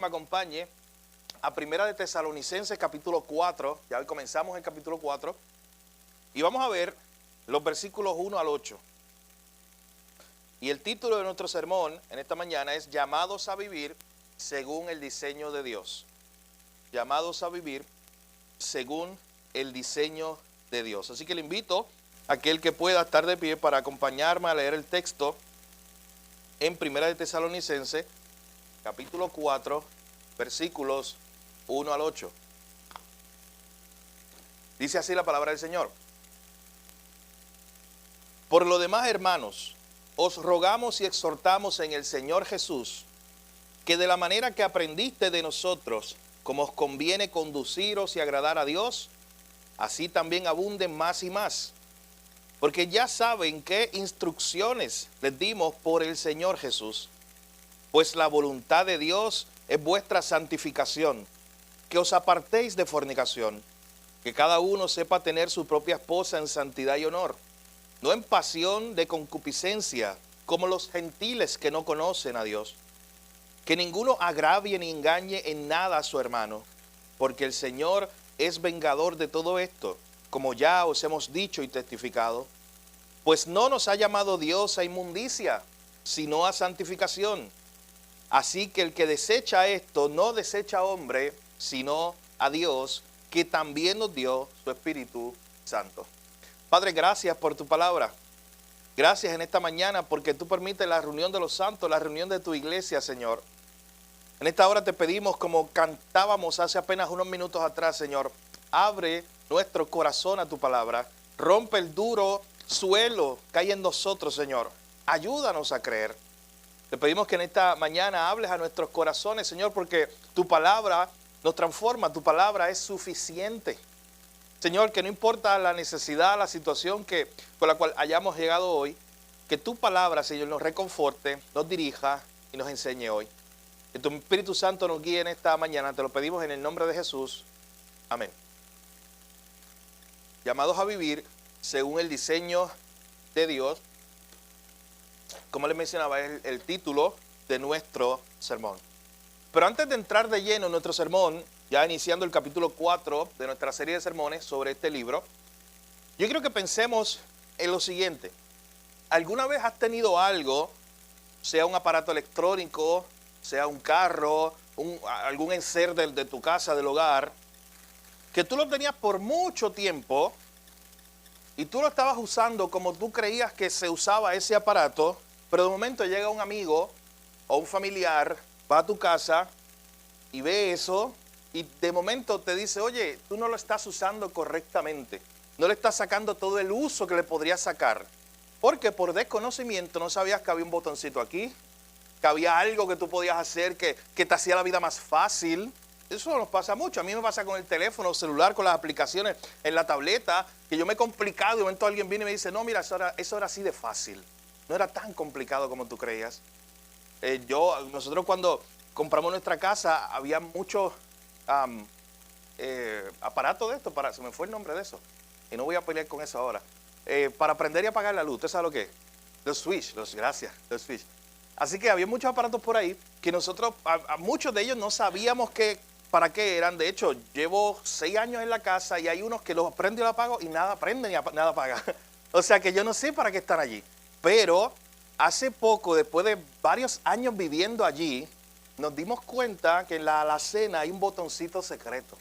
Me acompañe a Primera de Tesalonicenses capítulo 4, ya hoy comenzamos el capítulo 4, y vamos a ver los versículos 1 al 8. Y el título de nuestro sermón en esta mañana es Llamados a vivir según el diseño de Dios. Llamados a vivir según el diseño de Dios. Así que le invito a aquel que pueda estar de pie para acompañarme a leer el texto en Primera de Tesalonicenses capítulo 4, versículos 1 al 8. Dice así la palabra del Señor. Por lo demás, hermanos, os rogamos y exhortamos en el Señor Jesús, que de la manera que aprendiste de nosotros, como os conviene conduciros y agradar a Dios, así también abunden más y más. Porque ya saben qué instrucciones les dimos por el Señor Jesús. Pues la voluntad de Dios es vuestra santificación, que os apartéis de fornicación, que cada uno sepa tener su propia esposa en santidad y honor, no en pasión de concupiscencia, como los gentiles que no conocen a Dios. Que ninguno agravie ni engañe en nada a su hermano, porque el Señor es vengador de todo esto, como ya os hemos dicho y testificado. Pues no nos ha llamado Dios a inmundicia, sino a santificación. Así que el que desecha esto no desecha a hombre, sino a Dios, que también nos dio su Espíritu Santo. Padre, gracias por tu palabra. Gracias en esta mañana porque tú permites la reunión de los santos, la reunión de tu iglesia, Señor. En esta hora te pedimos, como cantábamos hace apenas unos minutos atrás, Señor, abre nuestro corazón a tu palabra, rompe el duro suelo que hay en nosotros, Señor. Ayúdanos a creer. Te pedimos que en esta mañana hables a nuestros corazones, Señor, porque tu palabra nos transforma, tu palabra es suficiente. Señor, que no importa la necesidad, la situación con la cual hayamos llegado hoy, que tu palabra, Señor, nos reconforte, nos dirija y nos enseñe hoy. Que tu Espíritu Santo nos guíe en esta mañana, te lo pedimos en el nombre de Jesús. Amén. Llamados a vivir según el diseño de Dios. Como les mencionaba, es el título de nuestro sermón. Pero antes de entrar de lleno en nuestro sermón, ya iniciando el capítulo 4 de nuestra serie de sermones sobre este libro, yo quiero que pensemos en lo siguiente. ¿Alguna vez has tenido algo, sea un aparato electrónico, sea un carro, algún enser de tu casa, del hogar, que tú lo tenías por mucho tiempo y tú lo estabas usando como tú creías que se usaba ese aparato, pero de momento llega un amigo o un familiar, va a tu casa y ve eso y de momento te dice, oye, tú no lo estás usando correctamente, no le estás sacando todo el uso que le podrías sacar, porque por desconocimiento no sabías que había un botoncito aquí, que había algo que tú podías hacer que te hacía la vida más fácil. Eso nos pasa mucho. A mí me pasa con el teléfono celular, con las aplicaciones en la tableta, que yo me he complicado y de momento alguien viene y me dice, no, mira, eso era así de fácil. No era tan complicado como tú creías. Nosotros cuando compramos nuestra casa, había muchos aparatos de esto, se me fue el nombre de eso, y no voy a pelear con eso ahora, para prender y apagar la luz. ¿Usted sabe lo que es? Los switch, gracias, los switch. Así que había muchos aparatos por ahí que nosotros, a muchos de ellos no sabíamos para qué eran. De hecho, llevo 6 años en la casa y hay unos que los prendo y los apago y nada prende ni nada apaga. O sea que yo no sé para qué están allí. Pero hace poco, después de varios años viviendo allí, nos dimos cuenta que en la alacena hay un botoncito secreto,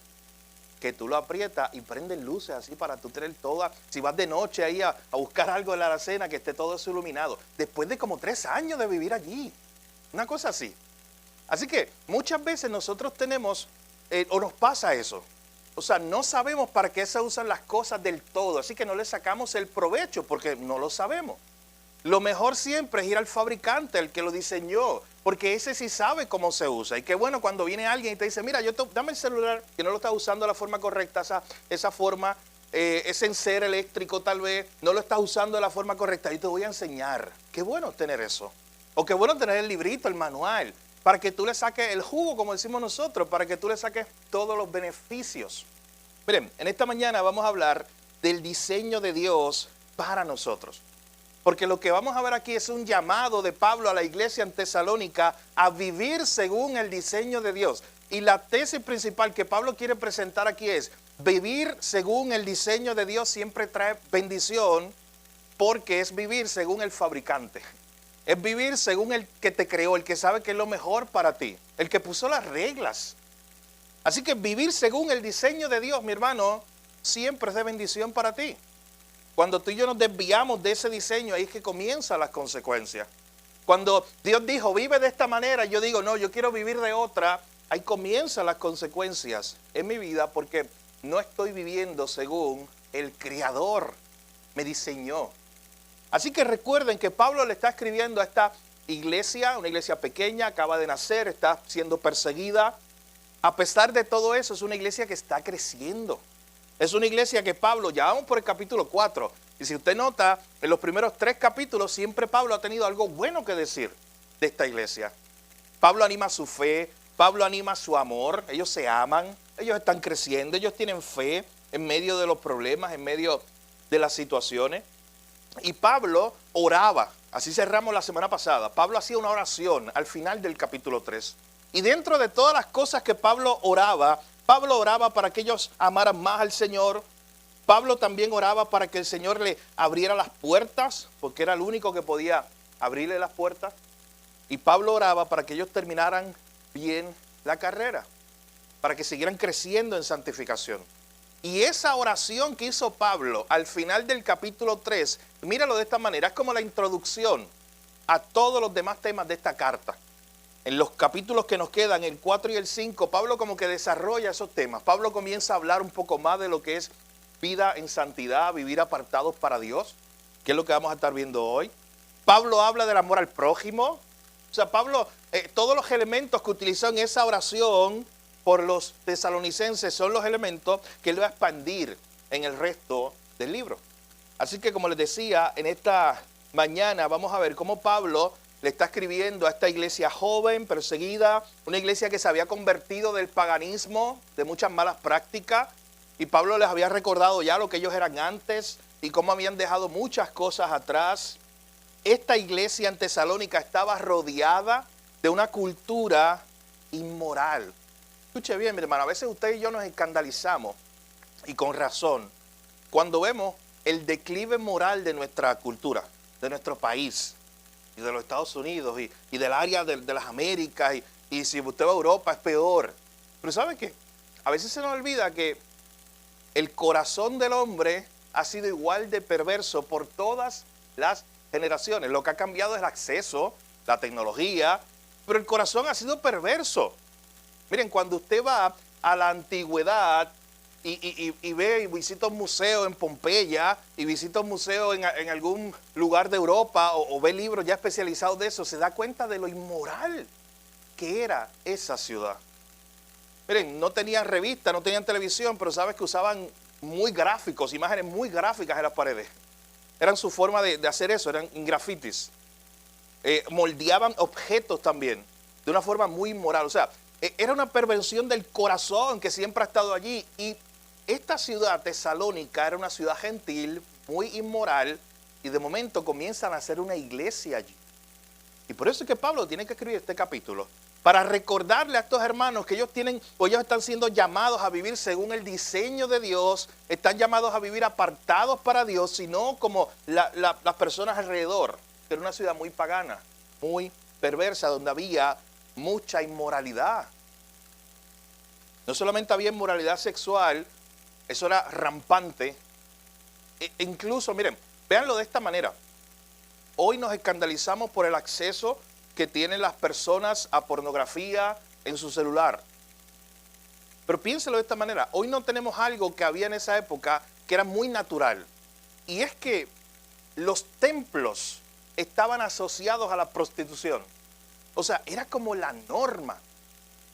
que tú lo aprietas y prenden luces así para tú tener toda, si vas de noche ahí a buscar algo en la alacena, que esté todo eso iluminado. Después de como 3 años de vivir allí, una cosa así. Así que muchas veces nosotros tenemos, o nos pasa eso, o sea, no sabemos para qué se usan las cosas del todo, así que no le sacamos el provecho porque no lo sabemos. Lo mejor siempre es ir al fabricante, el que lo diseñó, porque ese sí sabe cómo se usa. Y qué bueno cuando viene alguien y te dice, mira, dame el celular, que no lo estás usando de la forma correcta, esa forma, ese enser eléctrico tal vez, no lo estás usando de la forma correcta, y te voy a enseñar. Qué bueno tener eso. O qué bueno tener el librito, el manual, para que tú le saques el jugo, como decimos nosotros, para que tú le saques todos los beneficios. Miren, en esta mañana vamos a hablar del diseño de Dios para nosotros. Porque lo que vamos a ver aquí es un llamado de Pablo a la iglesia en Tesalónica a vivir según el diseño de Dios. Y la tesis principal que Pablo quiere presentar aquí es: vivir según el diseño de Dios siempre trae bendición, porque es vivir según el fabricante. Es vivir según el que te creó, el que sabe que es lo mejor para ti, el que puso las reglas. Así que vivir según el diseño de Dios, mi hermano, siempre es de bendición para ti. Cuando tú y yo nos desviamos de ese diseño, ahí es que comienzan las consecuencias. Cuando Dios dijo, vive de esta manera, yo digo, no, yo quiero vivir de otra, ahí comienzan las consecuencias en mi vida, porque no estoy viviendo según el Creador me diseñó. Así que recuerden que Pablo le está escribiendo a esta iglesia, una iglesia pequeña, acaba de nacer, está siendo perseguida. A pesar de todo eso, es una iglesia que está creciendo. Es una iglesia que Pablo, ya vamos por el capítulo 4, y si usted nota, en los primeros 3 capítulos siempre Pablo ha tenido algo bueno que decir de esta iglesia. Pablo anima su fe, Pablo anima su amor, ellos se aman, ellos están creciendo, ellos tienen fe en medio de los problemas, en medio de las situaciones. Y Pablo oraba, así cerramos la semana pasada, Pablo hacía una oración al final del capítulo 3. Y dentro de todas las cosas que Pablo oraba para que ellos amaran más al Señor. Pablo también oraba para que el Señor le abriera las puertas, porque era el único que podía abrirle las puertas. Y Pablo oraba para que ellos terminaran bien la carrera, para que siguieran creciendo en santificación. Y esa oración que hizo Pablo al final del capítulo 3, míralo de esta manera, es como la introducción a todos los demás temas de esta carta. En los capítulos que nos quedan, el 4 y el 5, Pablo como que desarrolla esos temas. Pablo comienza a hablar un poco más de lo que es vida en santidad, vivir apartados para Dios, que es lo que vamos a estar viendo hoy. Pablo habla del amor al prójimo. O sea, Pablo, todos los elementos que utilizó en esa oración por los tesalonicenses son los elementos que él va a expandir en el resto del libro. Así que, como les decía, en esta mañana vamos a ver cómo Pablo le está escribiendo a esta iglesia joven, perseguida, una iglesia que se había convertido del paganismo, de muchas malas prácticas, y Pablo les había recordado ya lo que ellos eran antes y cómo habían dejado muchas cosas atrás. Esta iglesia en Tesalónica estaba rodeada de una cultura inmoral. Escuche bien, mi hermano, a veces usted y yo nos escandalizamos, y con razón, cuando vemos el declive moral de nuestra cultura, de nuestro país, y de los Estados Unidos, y del área de las Américas, y si usted va a Europa es peor. Pero ¿sabe qué? A veces se nos olvida que el corazón del hombre ha sido igual de perverso por todas las generaciones. Lo que ha cambiado es el acceso, la tecnología, pero el corazón ha sido perverso. Miren, cuando usted va a la antigüedad y ve y visita un museo en Pompeya y visita un museo en algún lugar de Europa o ve libros ya especializados de eso, se da cuenta de lo inmoral que era esa ciudad. Miren, no tenían revista, no tenían televisión, pero sabes que usaban muy gráficos, imágenes muy gráficas en las paredes. Eran su forma de hacer eso, eran grafitis. Moldeaban objetos también, de una forma muy inmoral. O sea, era una perversión del corazón que siempre ha estado allí. Y esta ciudad, Tesalónica, era una ciudad gentil, muy inmoral, y de momento comienzan a hacer una iglesia allí. Y por eso es que Pablo tiene que escribir este capítulo, para recordarle a estos hermanos que ellos están siendo llamados a vivir según el diseño de Dios, están llamados a vivir apartados para Dios, sino como las personas alrededor. Era una ciudad muy pagana, muy perversa, donde había mucha inmoralidad. No solamente había inmoralidad sexual, eso era rampante. Incluso, miren, véanlo de esta manera. Hoy nos escandalizamos por el acceso que tienen las personas a pornografía en su celular. Pero piénselo de esta manera. Hoy no tenemos algo que había en esa época que era muy natural. Y es que los templos estaban asociados a la prostitución. O sea, era como la norma.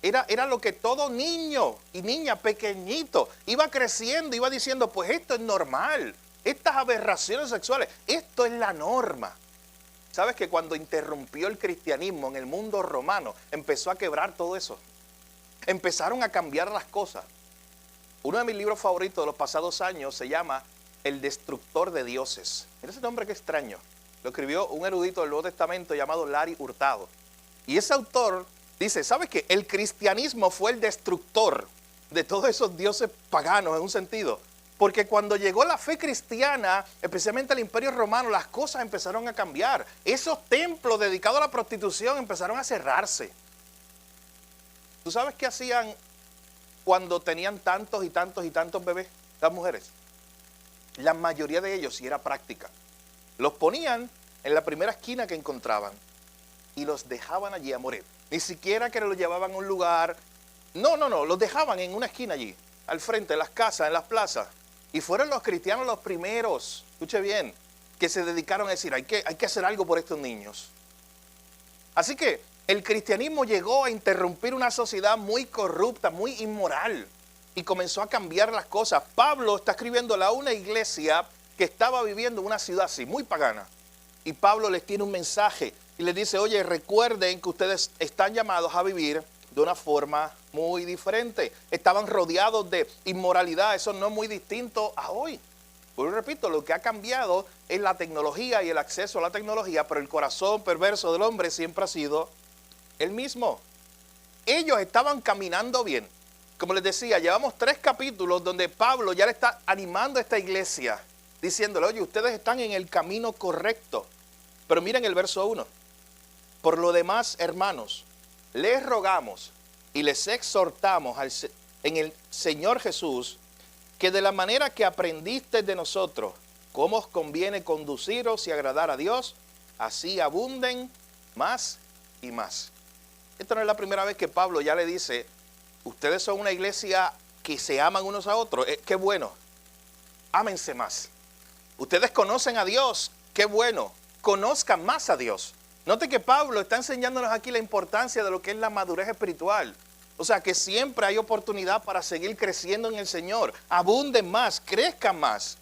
Era lo que todo niño y niña pequeñito iba creciendo, iba diciendo, pues esto es normal. Estas aberraciones sexuales, esto es la norma. ¿Sabes que cuando interrumpió el cristianismo en el mundo romano, empezó a quebrar todo eso? Empezaron a cambiar las cosas. Uno de mis libros favoritos de los pasados años se llama El Destructor de Dioses. Mira ese nombre que extraño. lo escribió un erudito del Nuevo Testamento llamado Larry Hurtado. Y ese autor dice, ¿sabes qué? El cristianismo fue el destructor de todos esos dioses paganos en un sentido. Porque cuando llegó la fe cristiana, especialmente el Imperio Romano, las cosas empezaron a cambiar. Esos templos dedicados a la prostitución empezaron a cerrarse. ¿Tú sabes qué hacían cuando tenían tantos y tantos y tantos bebés, las mujeres? La mayoría de ellos, si era práctica, los ponían en la primera esquina que encontraban y los dejaban allí a morir. Ni siquiera que los llevaban a un lugar. No, los dejaban en una esquina allí, al frente de las casas, en las plazas. Y fueron los cristianos los primeros, escuche bien, que se dedicaron a decir, hay que hacer algo por estos niños. Así que el cristianismo llegó a interrumpir una sociedad muy corrupta, muy inmoral, y comenzó a cambiar las cosas. Pablo está escribiéndole a una iglesia que estaba viviendo en una ciudad así, muy pagana. Y Pablo les tiene un mensaje y les dice, oye, recuerden que ustedes están llamados a vivir de una forma muy diferente. Estaban rodeados de inmoralidad, eso no es muy distinto a hoy. Pues repito, lo que ha cambiado es la tecnología y el acceso a la tecnología, pero el corazón perverso del hombre siempre ha sido el mismo. Ellos estaban caminando bien. Como les decía, llevamos 3 capítulos donde Pablo ya le está animando a esta iglesia, diciéndole, oye, ustedes están en el camino correcto. Pero miren el verso 1. Por lo demás, hermanos, les rogamos y les exhortamos en el Señor Jesús, que de la manera que aprendiste de nosotros, cómo os conviene conduciros y agradar a Dios, así abunden más y más. Esta no es la primera vez que Pablo ya le dice, ustedes son una iglesia que se aman unos a otros. Qué bueno, ámense más. Ustedes conocen a Dios, qué bueno, conozcan más a Dios. Note que Pablo está enseñándonos aquí la importancia de lo que es la madurez espiritual. O sea, que siempre hay oportunidad para seguir creciendo en el Señor. Abunden más, crezcan más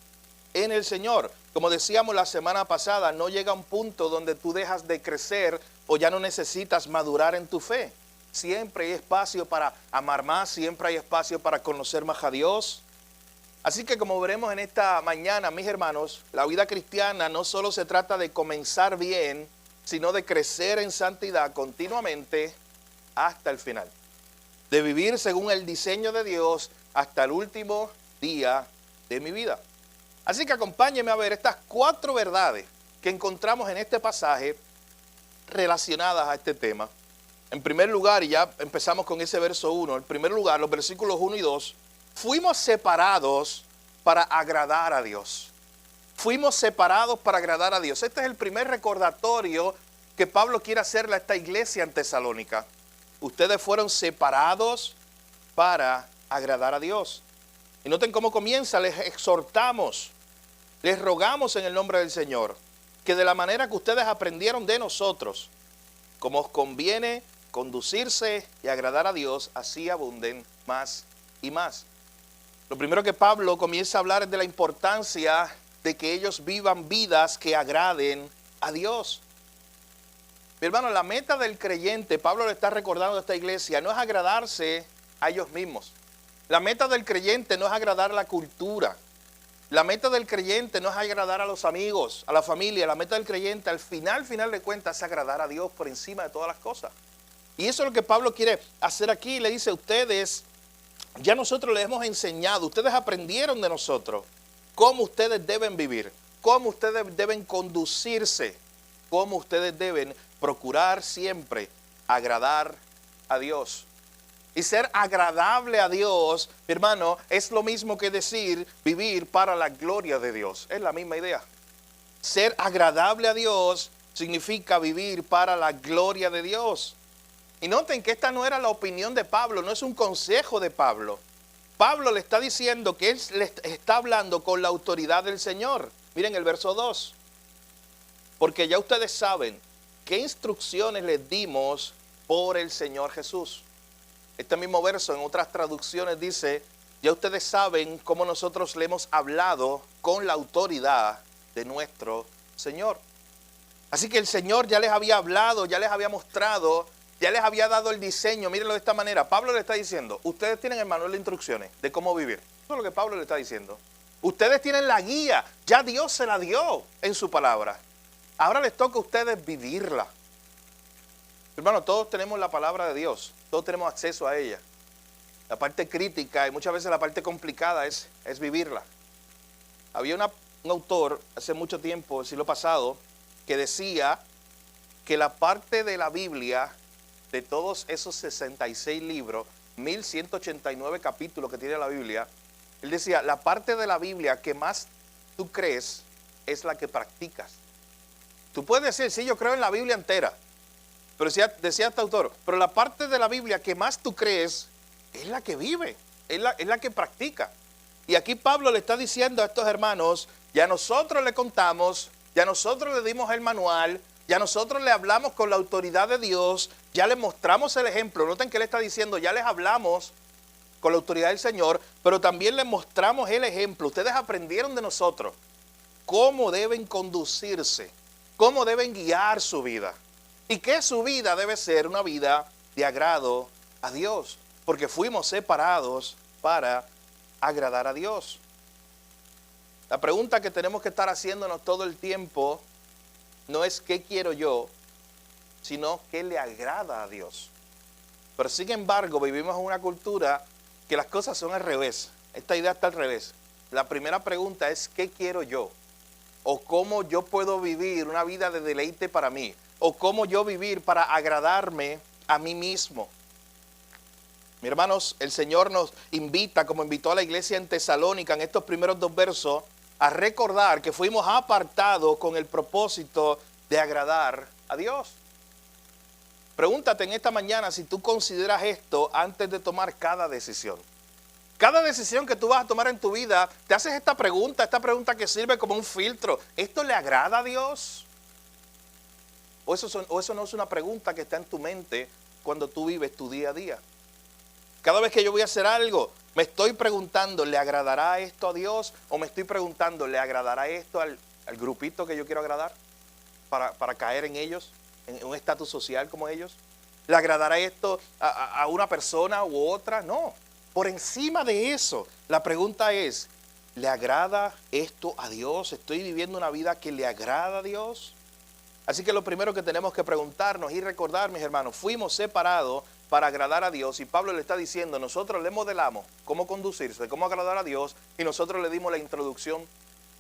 en el Señor. Como decíamos la semana pasada, no llega un punto donde tú dejas de crecer o ya no necesitas madurar en tu fe. Siempre hay espacio para amar más, siempre hay espacio para conocer más a Dios. Así que como veremos en esta mañana, mis hermanos, la vida cristiana no solo se trata de comenzar bien, sino de crecer en santidad continuamente hasta el final. De vivir según el diseño de Dios hasta el último día de mi vida. Así que acompáñenme a ver estas 4 verdades que encontramos en este pasaje relacionadas a este tema. En primer lugar, y ya empezamos con ese verso 1, en primer lugar, los versículos 1 y 2, fuimos separados para agradar a Dios. Fuimos separados para agradar a Dios. Este es el primer recordatorio que Pablo quiere hacerle a esta iglesia en Tesalónica. Ustedes fueron separados para agradar a Dios. Y noten cómo comienza, les exhortamos, les rogamos en el nombre del Señor, que de la manera que ustedes aprendieron de nosotros, como os conviene conducirse y agradar a Dios, así abunden más y más. Lo primero que Pablo comienza a hablar es de la importancia de que ellos vivan vidas que agraden a Dios. Mi hermano, la meta del creyente, Pablo le está recordando a esta iglesia, no es agradarse a ellos mismos. La meta del creyente no es agradar a la cultura. La meta del creyente no es agradar a los amigos, a la familia. La meta del creyente al final de cuentas es agradar a Dios por encima de todas las cosas. Y eso es lo que Pablo quiere hacer aquí. Le dice a ustedes, ya nosotros les hemos enseñado, ustedes aprendieron de nosotros cómo ustedes deben vivir, cómo ustedes deben conducirse, cómo ustedes deben procurar siempre agradar a Dios. Y ser agradable a Dios, mi hermano, es lo mismo que decir vivir para la gloria de Dios. Es la misma idea. Ser agradable a Dios significa vivir para la gloria de Dios. Y noten que esta no era la opinión de Pablo, no es un consejo de Pablo. Pablo le está diciendo que él le está hablando con la autoridad del Señor. Miren el verso 2. Porque ya ustedes saben qué instrucciones les dimos por el Señor Jesús. Este mismo verso en otras traducciones dice, ya ustedes saben cómo nosotros le hemos hablado con la autoridad de nuestro Señor. Así que el Señor ya les había hablado, ya les había mostrado, ya les había dado el diseño. Mírenlo de esta manera. Pablo le está diciendo, ustedes tienen el manual de instrucciones de cómo vivir. Eso es lo que Pablo le está diciendo. Ustedes tienen la guía, ya Dios se la dio en su palabra. Ahora les toca a ustedes vivirla. Hermano, todos tenemos la palabra de Dios, todos tenemos acceso a ella. La parte crítica y muchas veces la parte complicada es vivirla. Había un autor hace mucho tiempo, el siglo pasado, que decía que la parte de la Biblia, de todos esos 66 libros, 1189 capítulos que tiene la Biblia, él decía, la parte de la Biblia que más tú crees es la que practicas. Tú puedes decir, sí, yo creo en la Biblia entera, pero decía este autor, pero la parte de la Biblia que más tú crees es la que vive, es la que practica. Y aquí Pablo le está diciendo a estos hermanos, ya nosotros le contamos, ya nosotros le dimos el manual, ya nosotros le hablamos con la autoridad de Dios, ya les mostramos el ejemplo. Noten que él está diciendo, ya les hablamos con la autoridad del Señor, pero también les mostramos el ejemplo. Ustedes aprendieron de nosotros cómo deben conducirse, cómo deben guiar su vida. Y que su vida debe ser una vida de agrado a Dios, porque fuimos separados para agradar a Dios. La pregunta que tenemos que estar haciéndonos todo el tiempo no es qué quiero yo, sino qué le agrada a Dios. Pero sin embargo vivimos en una cultura que las cosas son al revés. Esta idea está al revés. La primera pregunta es ¿qué quiero yo? O cómo yo puedo vivir una vida de deleite para mí. O cómo yo vivir para agradarme a mí mismo. Mis hermanos, el Señor nos invita, como invitó a la iglesia en Tesalónica en estos primeros 2 versos, a recordar que fuimos apartados con el propósito de agradar a Dios. Pregúntate en esta mañana si tú consideras esto antes de tomar cada decisión. Cada decisión que tú vas a tomar en tu vida, te haces esta pregunta que sirve como un filtro. ¿Esto le agrada a Dios? ¿O eso no es una pregunta que está en tu mente cuando tú vives tu día a día? Cada vez que yo voy a hacer algo, me estoy preguntando, ¿le agradará esto a Dios? O me estoy preguntando, ¿le agradará esto al grupito que yo quiero agradar? Para caer en ellos, en un estatus social como ellos. ¿Le agradará esto a una persona u otra? No. Por encima de eso, la pregunta es, ¿le agrada esto a Dios? ¿Estoy viviendo una vida que le agrada a Dios? Así que lo primero que tenemos que preguntarnos y recordar, mis hermanos, fuimos separados para agradar a Dios, y Pablo le está diciendo, nosotros le modelamos cómo conducirse, cómo agradar a Dios, y nosotros le dimos la introducción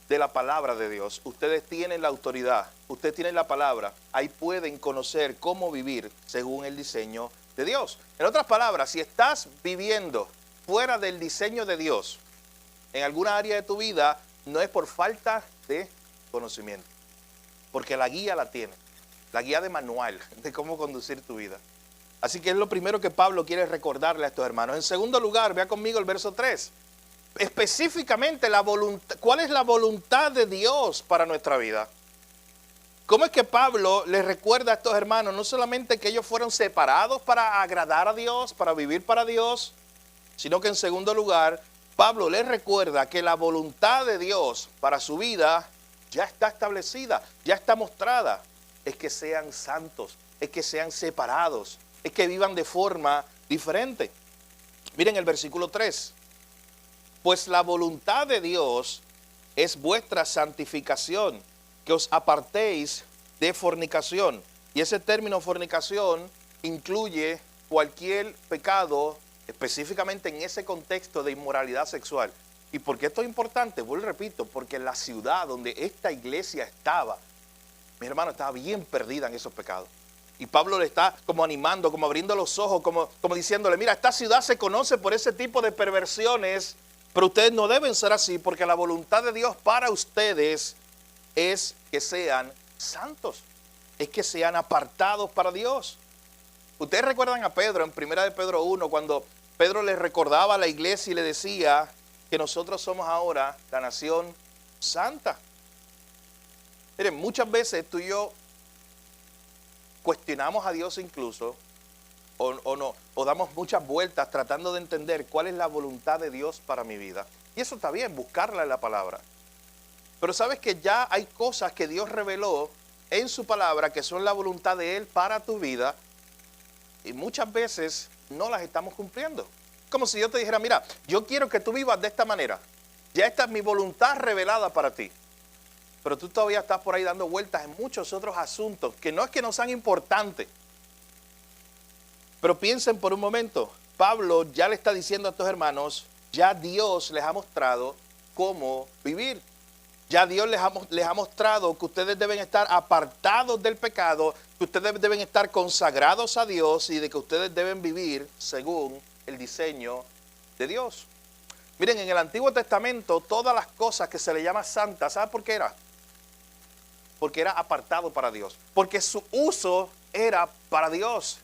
de la palabra de Dios. Ustedes tienen la autoridad, ustedes tienen la palabra, ahí pueden conocer cómo vivir según el diseño de Dios. En otras palabras, si estás viviendo fuera del diseño de Dios en alguna área de tu vida, no es por falta de conocimiento, porque la guía la tiene, la guía de manual de cómo conducir tu vida. Así que es lo primero que Pablo quiere recordarle a estos hermanos. En segundo lugar, vea conmigo el verso 3. Específicamente, ¿cuál es la voluntad de Dios para nuestra vida? ¿Cómo es que Pablo les recuerda a estos hermanos no solamente que ellos fueron separados para agradar a Dios, para vivir para Dios, sino que en segundo lugar, Pablo les recuerda que la voluntad de Dios para su vida ya está establecida, ya está mostrada. Es que sean santos, es que sean separados, es que vivan de forma diferente. Miren el versículo 3. Pues la voluntad de Dios es vuestra santificación, que os apartéis de fornicación. Y ese término fornicación incluye cualquier pecado, específicamente en ese contexto de inmoralidad sexual. ¿Y por qué esto es importante? Vuelvo y repito, porque la ciudad donde esta iglesia estaba, mi hermano, estaba bien perdida en esos pecados. Y Pablo le está como animando, como abriendo los ojos, como diciéndole, mira, esta ciudad se conoce por ese tipo de perversiones, pero ustedes no deben ser así, porque la voluntad de Dios para ustedes es que sean santos, es que sean apartados para Dios. Ustedes recuerdan a Pedro en 1 de Pedro 1, cuando Pedro le recordaba a la iglesia y le decía que nosotros somos ahora la nación santa. Miren, muchas veces tú y yo cuestionamos a Dios incluso, o damos muchas vueltas tratando de entender cuál es la voluntad de Dios para mi vida. Y eso está bien, buscarla en la palabra. Pero sabes que ya hay cosas que Dios reveló en su palabra que son la voluntad de Él para tu vida, y muchas veces no las estamos cumpliendo. Como si yo te dijera, mira, yo quiero que tú vivas de esta manera. Ya esta es mi voluntad revelada para ti. pero tú todavía estás por ahí dando vueltas en muchos otros asuntos que no es que no sean importantes. Pero piensen por un momento, Pablo ya le está diciendo a estos hermanos, ya Dios les ha mostrado cómo vivir. Ya Dios les ha mostrado que ustedes deben estar apartados del pecado, que ustedes deben estar consagrados a Dios y de que ustedes deben vivir según el diseño de Dios. Miren, en el Antiguo Testamento, todas las cosas que se le llama santas, ¿sabe por qué era? Porque era apartado para Dios. Porque su uso era para Dios.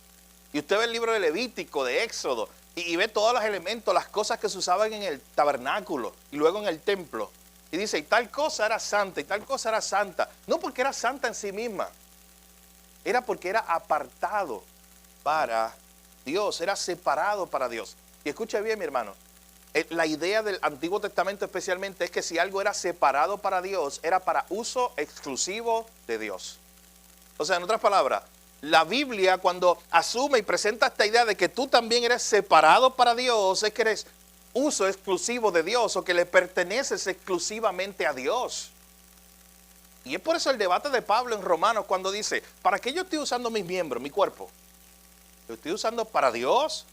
Y usted ve el libro de Levítico, de Éxodo, y ve todos los elementos, las cosas que se usaban en el tabernáculo y luego en el templo. Y dice, y tal cosa era santa, y tal cosa era santa. No porque era santa en sí misma, era porque era apartado para Dios, era separado para Dios. Y escuche bien, mi hermano, la idea del Antiguo Testamento especialmente es que si algo era separado para Dios, era para uso exclusivo de Dios. O sea, en otras palabras, la Biblia cuando asume y presenta esta idea de que tú también eres separado para Dios, es que eres uso exclusivo de Dios o que le perteneces exclusivamente a Dios. Y es por eso el debate de Pablo en Romanos cuando dice, ¿para qué yo estoy usando mis miembros, mi cuerpo? ¿Lo estoy usando para Dios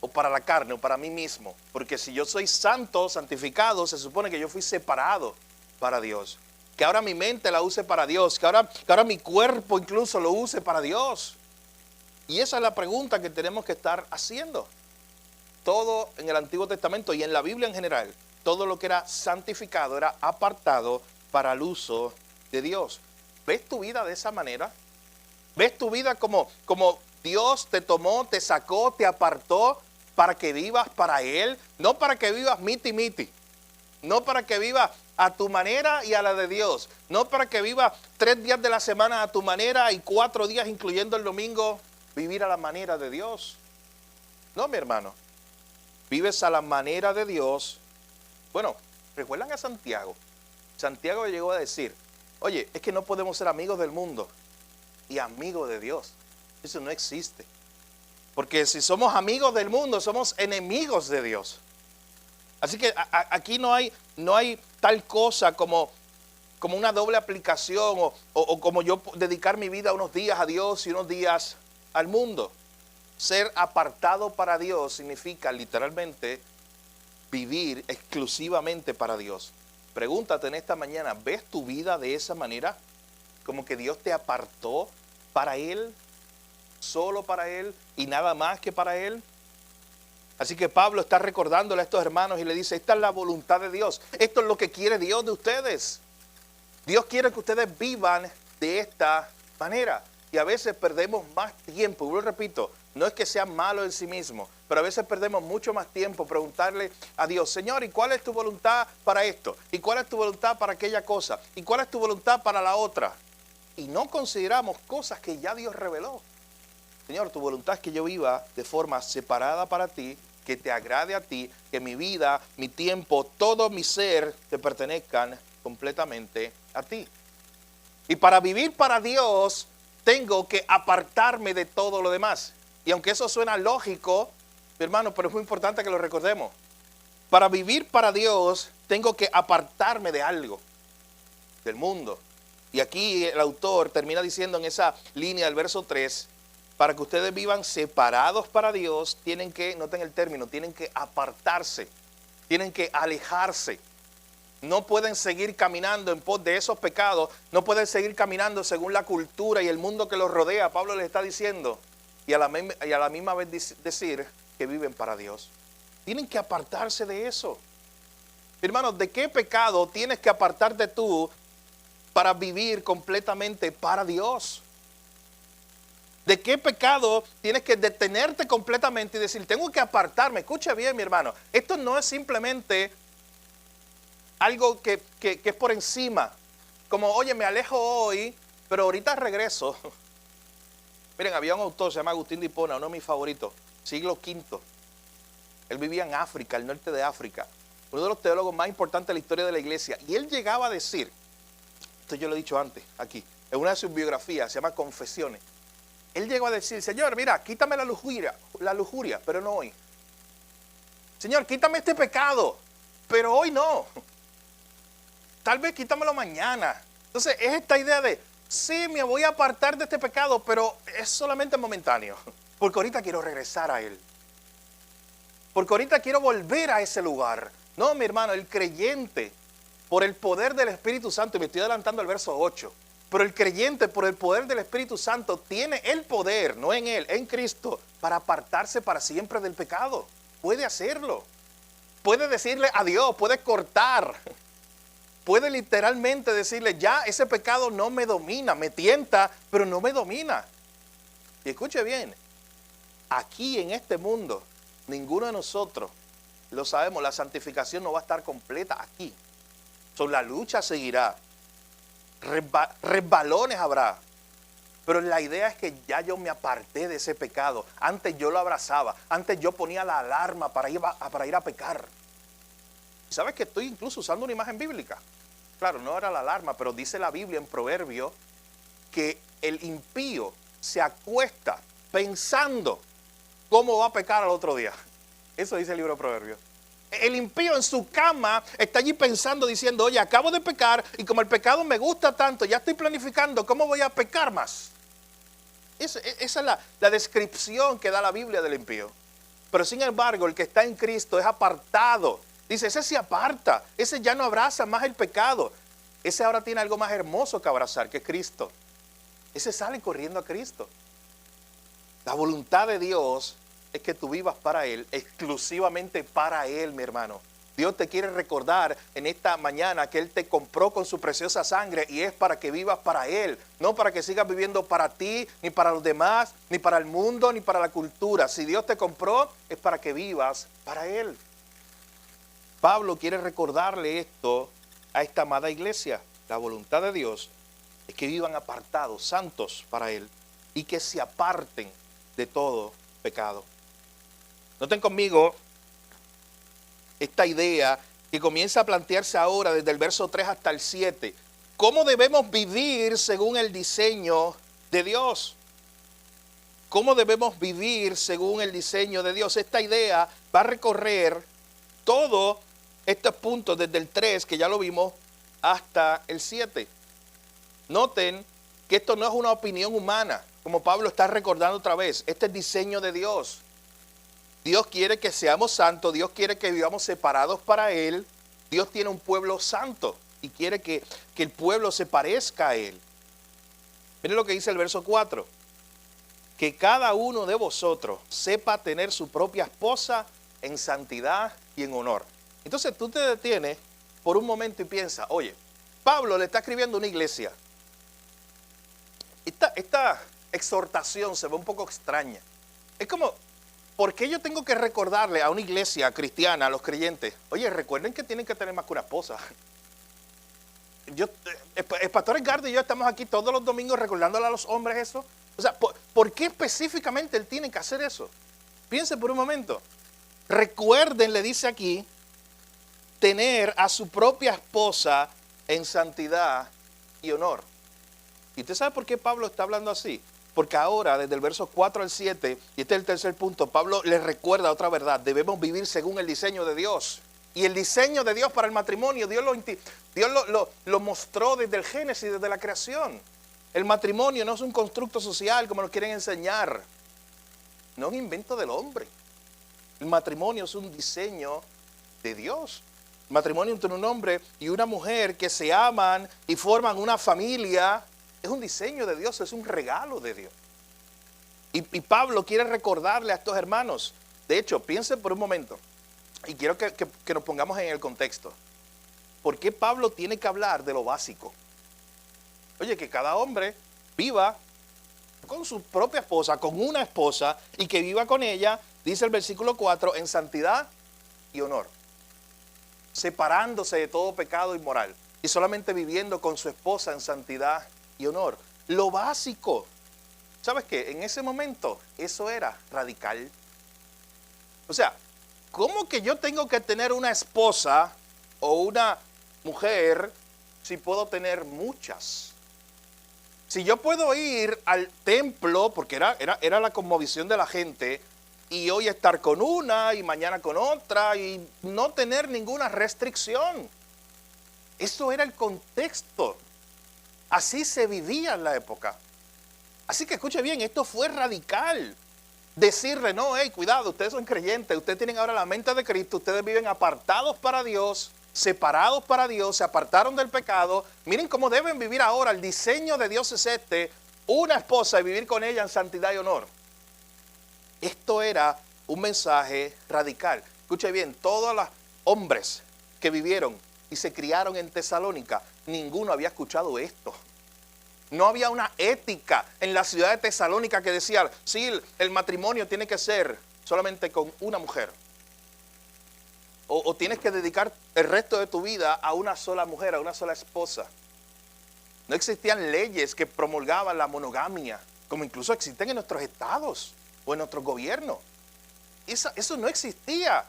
o para la carne o para mí mismo? Porque si yo soy santo, santificado, se supone que yo fui separado para Dios. Que ahora mi mente la use para Dios, que ahora mi cuerpo incluso lo use para Dios. Y esa es la pregunta que tenemos que estar haciendo. Todo en el Antiguo Testamento y en la Biblia en general, todo lo que era santificado era apartado para el uso de Dios. ¿Ves tu vida de esa manera? ¿Ves tu vida como Dios te tomó, te sacó, te apartó para que vivas para Él? No para que vivas miti. No para que vivas a tu manera y a la de Dios. No para que vivas 3 días de la semana a tu manera y 4 días, incluyendo el domingo, vivir a la manera de Dios. No, mi hermano. Vives a la manera de Dios. Bueno, ¿recuerdan a Santiago? Santiago llegó a decir, oye, es que no podemos ser amigos del mundo y amigos de Dios. Eso no existe. Porque si somos amigos del mundo, somos enemigos de Dios. Así que aquí no hay tal cosa como una doble aplicación o como yo dedicar mi vida unos días a Dios y unos días al mundo. Ser apartado para Dios significa literalmente vivir exclusivamente para Dios. Pregúntate en esta mañana, ¿ves tu vida de esa manera? Como que Dios te apartó para Él, solo para Él y nada más que para Él. Así que Pablo está recordándole a estos hermanos y le dice, esta es la voluntad de Dios. Esto es lo que quiere Dios de ustedes. Dios quiere que ustedes vivan de esta manera. Y a veces perdemos más tiempo. Y yo lo repito, no es que sea malo en sí mismo, pero a veces perdemos mucho más tiempo preguntarle a Dios, Señor, ¿y cuál es tu voluntad para esto? ¿Y cuál es tu voluntad para aquella cosa? ¿Y cuál es tu voluntad para la otra? Y no consideramos cosas que ya Dios reveló. Señor, tu voluntad es que yo viva de forma separada para ti, que te agrade a ti, que mi vida, mi tiempo, todo mi ser te pertenezcan completamente a ti. Y para vivir para Dios, tengo que apartarme de todo lo demás. Y aunque eso suena lógico, mi hermano, pero es muy importante que lo recordemos. Para vivir para Dios, tengo que apartarme de algo, del mundo. Y aquí el autor termina diciendo en esa línea del verso 3, para que ustedes vivan separados para Dios, tienen que, noten el término, tienen que apartarse, tienen que alejarse. No pueden seguir caminando en pos de esos pecados, no pueden seguir caminando según la cultura y el mundo que los rodea. Pablo les está diciendo, y a la misma vez decir que viven para Dios. Tienen que apartarse de eso. Hermanos, ¿de qué pecado tienes que apartarte tú para vivir completamente para Dios? ¿De qué pecado tienes que detenerte completamente y decir, tengo que apartarme? Escucha bien, mi hermano. Esto no es simplemente algo que es por encima. Como, oye, me alejo hoy, pero ahorita regreso. Miren, había un autor, se llama Agustín de Hipona, uno de mis favoritos, siglo V. Él vivía en África, el norte de África. Uno de los teólogos más importantes de la historia de la iglesia. Y él llegaba a decir, esto yo lo he dicho antes, aquí, en una de sus biografías, se llama Confesiones. Él llegó a decir, Señor, mira, quítame la lujuria, pero no hoy. Señor, quítame este pecado, pero hoy no. Tal vez quítamelo mañana, Entonces es esta idea de, sí, me voy a apartar de este pecado, pero es solamente momentáneo. Porque ahorita quiero regresar a él. Porque ahorita quiero volver a ese lugar. No, mi hermano, el creyente, por el poder del Espíritu Santo, y me estoy adelantando al verso 8, pero el creyente, por el poder del Espíritu Santo, tiene el poder, no en él, en Cristo, para apartarse para siempre del pecado. Puede hacerlo. Puede decirle adiós, puede cortar. Puede literalmente decirle, ya ese pecado no me domina, me tienta, pero no me domina. Y escuche bien, aquí en este mundo, ninguno de nosotros, lo sabemos, la santificación no va a estar completa aquí. La lucha seguirá, resbalones habrá, pero la idea es que ya yo me aparté de ese pecado. Antes yo lo abrazaba, antes yo ponía la alarma para ir a pecar. ¿Sabes que estoy incluso usando una imagen bíblica? Claro, no era la alarma, pero dice la Biblia en Proverbios que el impío se acuesta pensando cómo va a pecar al otro día. Eso dice el libro de Proverbios. El impío en su cama está allí pensando, diciendo, oye, acabo de pecar y como el pecado me gusta tanto, ya estoy planificando cómo voy a pecar más. Esa es la descripción que da la Biblia del impío. Pero sin embargo, el que está en Cristo es apartado. Dice, ese se aparta, ese ya no abraza más el pecado. Ese ahora tiene algo más hermoso que abrazar, que es Cristo. Ese sale corriendo a Cristo. La voluntad de Dios es que tú vivas para Él, exclusivamente para Él, mi hermano. Dios te quiere recordar en esta mañana que Él te compró con su preciosa sangre y es para que vivas para Él, no para que sigas viviendo para ti, ni para los demás, ni para el mundo, ni para la cultura. Si Dios te compró, es para que vivas para Él. Pablo quiere recordarle esto a esta amada iglesia. La voluntad de Dios es que vivan apartados, santos para Él, y que se aparten de todo pecado. Noten conmigo esta idea que comienza a plantearse ahora desde el verso 3 hasta el 7. ¿Cómo debemos vivir según el diseño de Dios? ¿Cómo debemos vivir según el diseño de Dios? Esta idea va a recorrer todos estos puntos desde el 3, que ya lo vimos, hasta el 7. Noten que esto no es una opinión humana, como Pablo está recordando otra vez. Este es el diseño de Dios. Dios quiere que seamos santos, Dios quiere que vivamos separados para Él. Dios tiene un pueblo santo y quiere que el pueblo se parezca a Él. Miren lo que dice el verso 4. Que cada uno de vosotros sepa tener su propia esposa en santidad y en honor. Entonces tú te detienes por un momento y piensas, oye, Pablo le está escribiendo a una iglesia. Esta exhortación se ve un poco extraña. Es como, ¿por qué yo tengo que recordarle a una iglesia cristiana, a los creyentes? Oye, recuerden que tienen que tener más que una esposa. El pastor Edgardo y yo estamos aquí todos los domingos recordándole a los hombres eso. O sea, ¿por qué específicamente él tiene que hacer eso? Piense por un momento. Recuerden, le dice aquí, tener a su propia esposa en santidad y honor. ¿Y usted sabe por qué Pablo está hablando así? Porque ahora, desde el verso 4 al 7, y este es el tercer punto, Pablo les recuerda otra verdad. Debemos vivir según el diseño de Dios. Y el diseño de Dios para el matrimonio, Dios lo mostró desde el Génesis, desde la creación. El matrimonio no es un constructo social como nos quieren enseñar. No es un invento del hombre. El matrimonio es un diseño de Dios. El matrimonio entre un hombre y una mujer que se aman y forman una familia es un diseño de Dios, es un regalo de Dios. Y Pablo quiere recordarle a estos hermanos. De hecho, piensen por un momento, y quiero que nos pongamos en el contexto. ¿Por qué Pablo tiene que hablar de lo básico? Oye, que cada hombre viva con su propia esposa, con una esposa, y que viva con ella, dice el versículo 4, en santidad y honor, separándose de todo pecado inmoral, y solamente viviendo con su esposa en santidad y honor. Lo básico. ¿Sabes qué? En ese momento, eso era radical. O sea, ¿cómo que yo tengo que tener una esposa o una mujer si puedo tener muchas? Si yo puedo ir al templo, porque era la cosmovisión de la gente, y hoy estar con una y mañana con otra y no tener ninguna restricción. Eso era el contexto. Así se vivía en la época. Así que escuche bien, esto fue radical. Decirle, no, hey, cuidado, ustedes son creyentes, ustedes tienen ahora la mente de Cristo, ustedes viven apartados para Dios, separados para Dios, se apartaron del pecado. Miren cómo deben vivir ahora. El diseño de Dios es este: una esposa y vivir con ella en santidad y honor. Esto era un mensaje radical. Escuche bien, todos los hombres que vivieron y se criaron en Tesalónica, ninguno había escuchado esto. No había una ética en la ciudad de Tesalónica que decía, sí, el matrimonio tiene que ser solamente con una mujer. O tienes que dedicar el resto de tu vida a una sola mujer, a una sola esposa. No existían leyes que promulgaban la monogamia, como incluso existen en nuestros estados o en nuestros gobiernos. Eso no existía.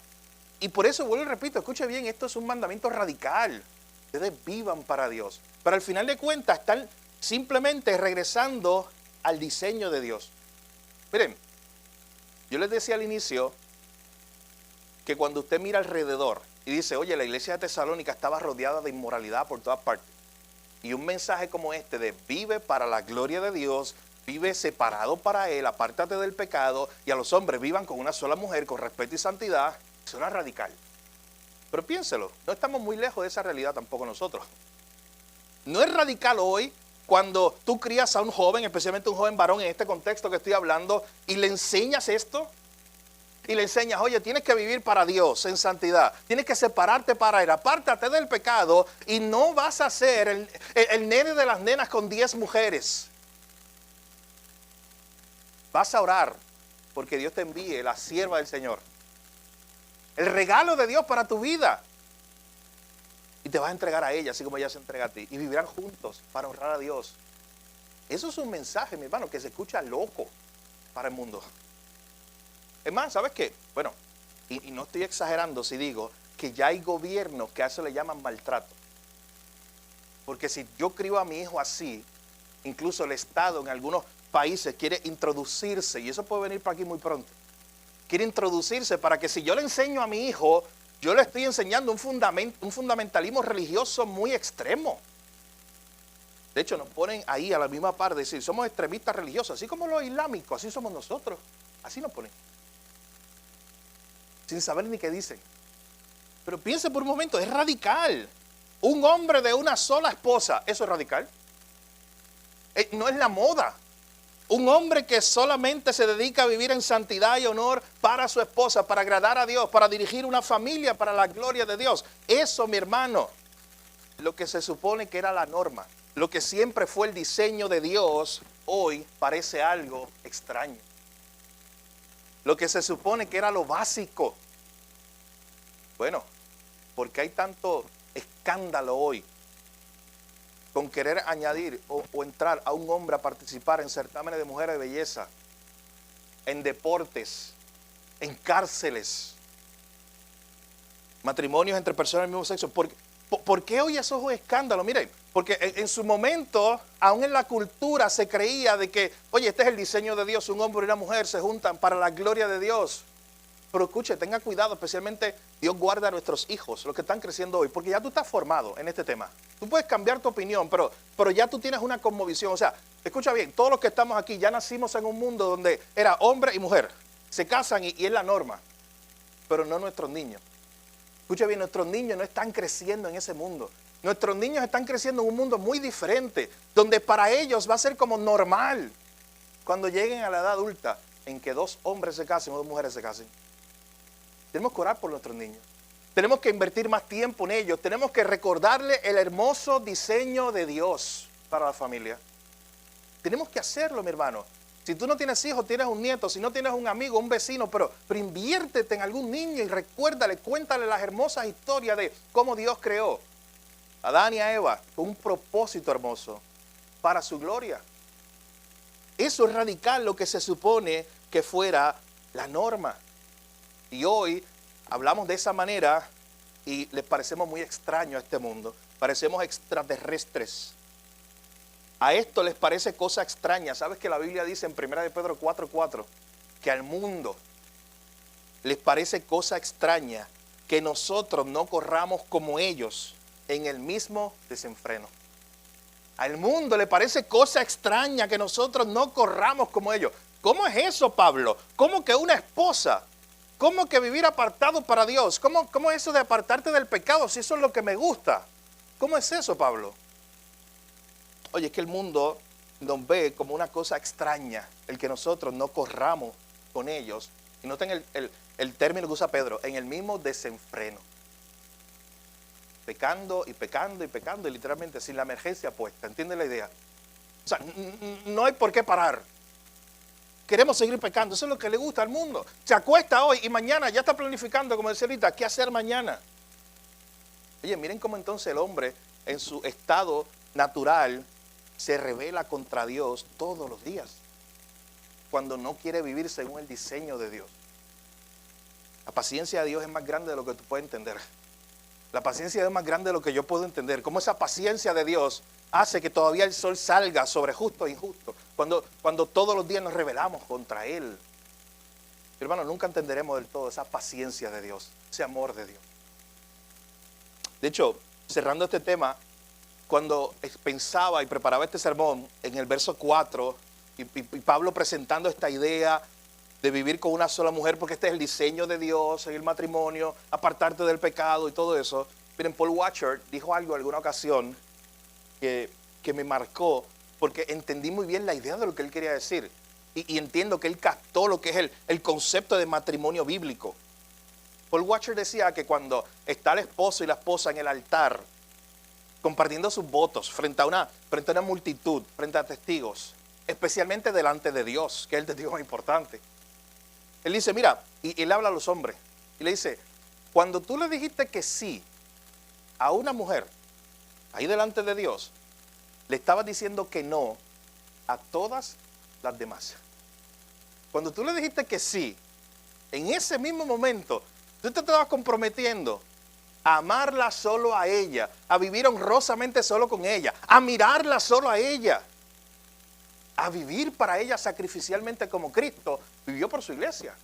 Y por eso, vuelvo y repito, escuche bien, esto es un mandamiento radical. Ustedes vivan para Dios. Pero al final de cuentas están simplemente regresando al diseño de Dios. Miren, yo les decía al inicio que cuando usted mira alrededor y dice, oye, la iglesia de Tesalónica estaba rodeada de inmoralidad por todas partes. Y un mensaje como este de vive para la gloria de Dios, vive separado para Él, apártate del pecado, y a los hombres vivan con una sola mujer, con respeto y santidad, suena radical. Pero piénselo, no estamos muy lejos de esa realidad tampoco nosotros. No es radical hoy cuando tú crías a un joven, especialmente un joven varón en este contexto que estoy hablando, y le enseñas esto, y le enseñas, oye, tienes que vivir para Dios en santidad, tienes que separarte para Él, apártate del pecado, y no vas a ser el nene de las nenas con 10 mujeres. Vas a orar porque Dios te envíe la sierva del Señor, el regalo de Dios para tu vida. Y te vas a entregar a ella, así como ella se entrega a ti. Y vivirán juntos para honrar a Dios. Eso es un mensaje, mi hermano, que se escucha loco para el mundo. Es más, ¿sabes qué? Bueno, y no estoy exagerando si digo que ya hay gobiernos que a eso le llaman maltrato. Porque si yo crío a mi hijo así, incluso el Estado en algunos países quiere introducirse, y eso puede venir para aquí muy pronto, quiere introducirse para que si yo le enseño a mi hijo, yo le estoy enseñando un fundamentalismo religioso muy extremo. De hecho, nos ponen ahí a la misma par de decir, somos extremistas religiosos, así como los islámicos, así somos nosotros. Así nos ponen. Sin saber ni qué dicen. Pero piense por un momento, es radical. Un hombre de una sola esposa, ¿eso es radical? No es la moda. Un hombre que solamente se dedica a vivir en santidad y honor para su esposa, para agradar a Dios, para dirigir una familia para la gloria de Dios. Eso, mi hermano, lo que se supone que era la norma, lo que siempre fue el diseño de Dios, hoy parece algo extraño. Lo que se supone que era lo básico. Bueno, ¿por qué hay tanto escándalo hoy con querer añadir o entrar a un hombre a participar en certámenes de mujeres de belleza, en deportes, en cárceles, matrimonios entre personas del mismo sexo? ¿Por qué hoy eso es un escándalo? Miren, porque en su momento, aún en la cultura se creía de que, oye, este es el diseño de Dios, un hombre y una mujer se juntan para la gloria de Dios. Pero escuche, tenga cuidado, especialmente Dios guarda a nuestros hijos, los que están creciendo hoy, porque ya tú estás formado en este tema. Tú puedes cambiar tu opinión, pero ya tú tienes una cosmovisión. O sea, escucha bien, todos los que estamos aquí ya nacimos en un mundo donde era hombre y mujer. Se casan y es la norma, pero no nuestros niños. Escucha bien, nuestros niños no están creciendo en ese mundo. Nuestros niños están creciendo en un mundo muy diferente, donde para ellos va a ser como normal cuando lleguen a la edad adulta en que 2 hombres se casen o 2 mujeres se casen. Tenemos que orar por nuestros niños. Tenemos que invertir más tiempo en ellos. Tenemos que recordarle el hermoso diseño de Dios para la familia. Tenemos que hacerlo, mi hermano. Si tú no tienes hijos, tienes un nieto. Si no tienes un amigo, un vecino, pero inviértete en algún niño y recuérdale, cuéntale las hermosas historias de cómo Dios creó a Adán y a Eva con un propósito hermoso para su gloria. Eso es radical, lo que se supone que fuera la norma. Y hoy hablamos de esa manera y les parecemos muy extraños a este mundo. Parecemos extraterrestres. A esto les parece cosa extraña. ¿Sabes que la Biblia dice en 1 de Pedro 4:4 que al mundo les parece cosa extraña que nosotros no corramos como ellos en el mismo desenfreno? Al mundo le parece cosa extraña que nosotros no corramos como ellos. ¿Cómo es eso, Pablo? ¿Cómo que una esposa? ¿Cómo que vivir apartado para Dios? ¿Cómo es eso de apartarte del pecado si eso es lo que me gusta? ¿Cómo es eso, Pablo? Oye, es que el mundo nos ve como una cosa extraña el que nosotros no corramos con ellos. Y noten el término que usa Pedro, en el mismo desenfreno. Pecando y pecando y pecando y literalmente sin la emergencia puesta. ¿Entiende la idea? O sea, no hay por qué parar. Queremos seguir pecando. Eso es lo que le gusta al mundo. Se acuesta hoy y mañana ya está planificando, como decía ahorita, qué hacer mañana. Oye, miren cómo entonces el hombre en su estado natural se rebela contra Dios todos los días. Cuando no quiere vivir según el diseño de Dios. La paciencia de Dios es más grande de lo que tú puedes entender. La paciencia de Dios es más grande de lo que yo puedo entender. Cómo esa paciencia de Dios hace que todavía el sol salga sobre justo e injusto. Cuando todos los días nos rebelamos contra Él. Hermano, nunca entenderemos del todo esa paciencia de Dios, ese amor de Dios. De hecho, cerrando este tema, cuando pensaba y preparaba este sermón, en el verso 4, y Pablo presentando esta idea de vivir con una sola mujer, porque este es el diseño de Dios en el matrimonio, apartarte del pecado y todo eso. Miren, Paul Washer dijo algo en alguna ocasión que me marcó, porque entendí muy bien la idea de lo que él quería decir. Y entiendo que él captó lo que es el concepto de matrimonio bíblico. Paul Washer decía que cuando está el esposo y la esposa en el altar, compartiendo sus votos frente a una multitud, frente a testigos, especialmente delante de Dios, que es el testigo más importante. Él dice, mira, y él habla a los hombres, y le dice, cuando tú le dijiste que sí a una mujer, ahí delante de Dios, le estabas diciendo que no a todas las demás. Cuando tú le dijiste que sí, en ese mismo momento, tú te estabas comprometiendo a amarla solo a ella, a vivir honrosamente solo con ella, a mirarla solo a ella, a vivir para ella sacrificialmente como Cristo vivió por su iglesia.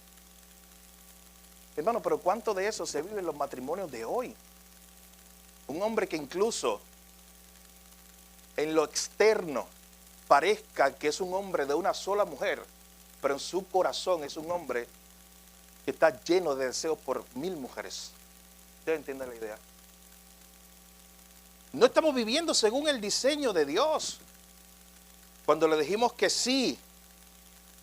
Hermano, pero ¿cuánto de eso se vive en los matrimonios de hoy? Un hombre que incluso en lo externo parezca que es un hombre de una sola mujer, pero en su corazón es un hombre que está lleno de deseos por 1000 mujeres. ¿Ustedes entienden la idea? No estamos viviendo según el diseño de Dios. Cuando le dijimos que sí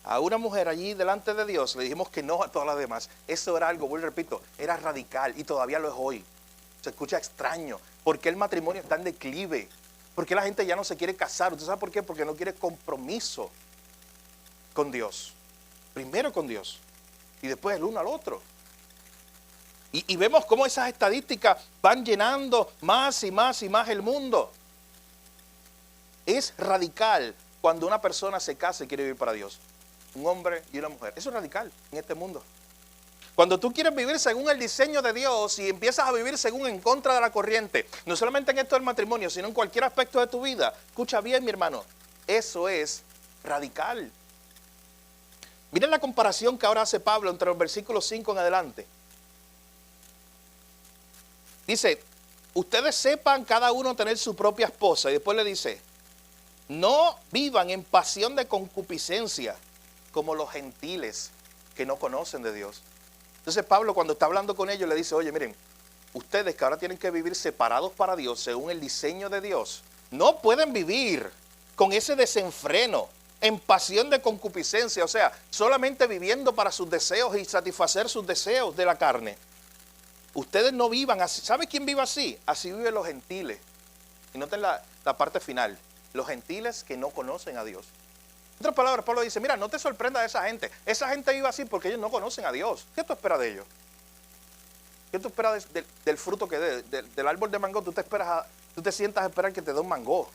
a una mujer allí delante de Dios, le dijimos que no a todas las demás. Eso era algo, vuelvo y repito, era radical y todavía lo es hoy. Se escucha extraño. ¿Por qué el matrimonio está en declive? ¿Por qué la gente ya no se quiere casar? ¿Usted sabe por qué? Porque no quiere compromiso con Dios. Primero con Dios y después el uno al otro. Y vemos cómo esas estadísticas van llenando más y más y más el mundo. Es radical cuando una persona se casa y quiere vivir para Dios. Un hombre y una mujer. Eso es radical en este mundo. Cuando tú quieres vivir según el diseño de Dios y empiezas a vivir según en contra de la corriente, no solamente en esto del matrimonio, sino en cualquier aspecto de tu vida, escucha bien, mi hermano, eso es radical. Miren la comparación que ahora hace Pablo entre los versículos 5 en adelante. Dice, ustedes sepan cada uno tener su propia esposa. Y después le dice, no vivan en pasión de concupiscencia como los gentiles que no conocen de Dios. Entonces Pablo, cuando está hablando con ellos, le dice, oye, miren, ustedes que ahora tienen que vivir separados para Dios según el diseño de Dios, no pueden vivir con ese desenfreno, en pasión de concupiscencia, o sea, solamente viviendo para sus deseos y satisfacer sus deseos de la carne. Ustedes no vivan así. ¿Sabe quién vive así? Así viven los gentiles. Y noten la parte final. Los gentiles que no conocen a Dios. En otras palabras, Pablo dice, mira, no te sorprenda de esa gente. Esa gente vive así porque ellos no conocen a Dios. ¿Qué tú esperas de ellos? ¿Qué tú esperas del fruto que dé? Del árbol de mango, tú te sientas a esperar que te dé un mango.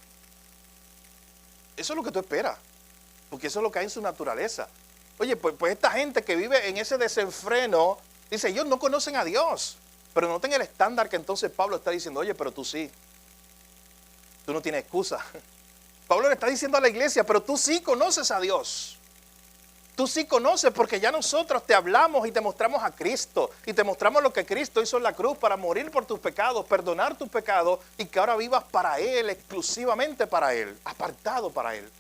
Eso es lo que tú esperas. Porque eso es lo que hay en su naturaleza. Oye, pues esta gente que vive en ese desenfreno, dice, ellos no conocen a Dios. Pero noten el estándar que entonces Pablo está diciendo, oye, pero tú sí. Tú no tienes excusa. Pablo le está diciendo a la iglesia, pero tú sí conoces a Dios. Tú sí conoces porque ya nosotros te hablamos y te mostramos a Cristo. Y te mostramos lo que Cristo hizo en la cruz para morir por tus pecados, perdonar tus pecados y que ahora vivas para Él, exclusivamente para Él, apartado para Él.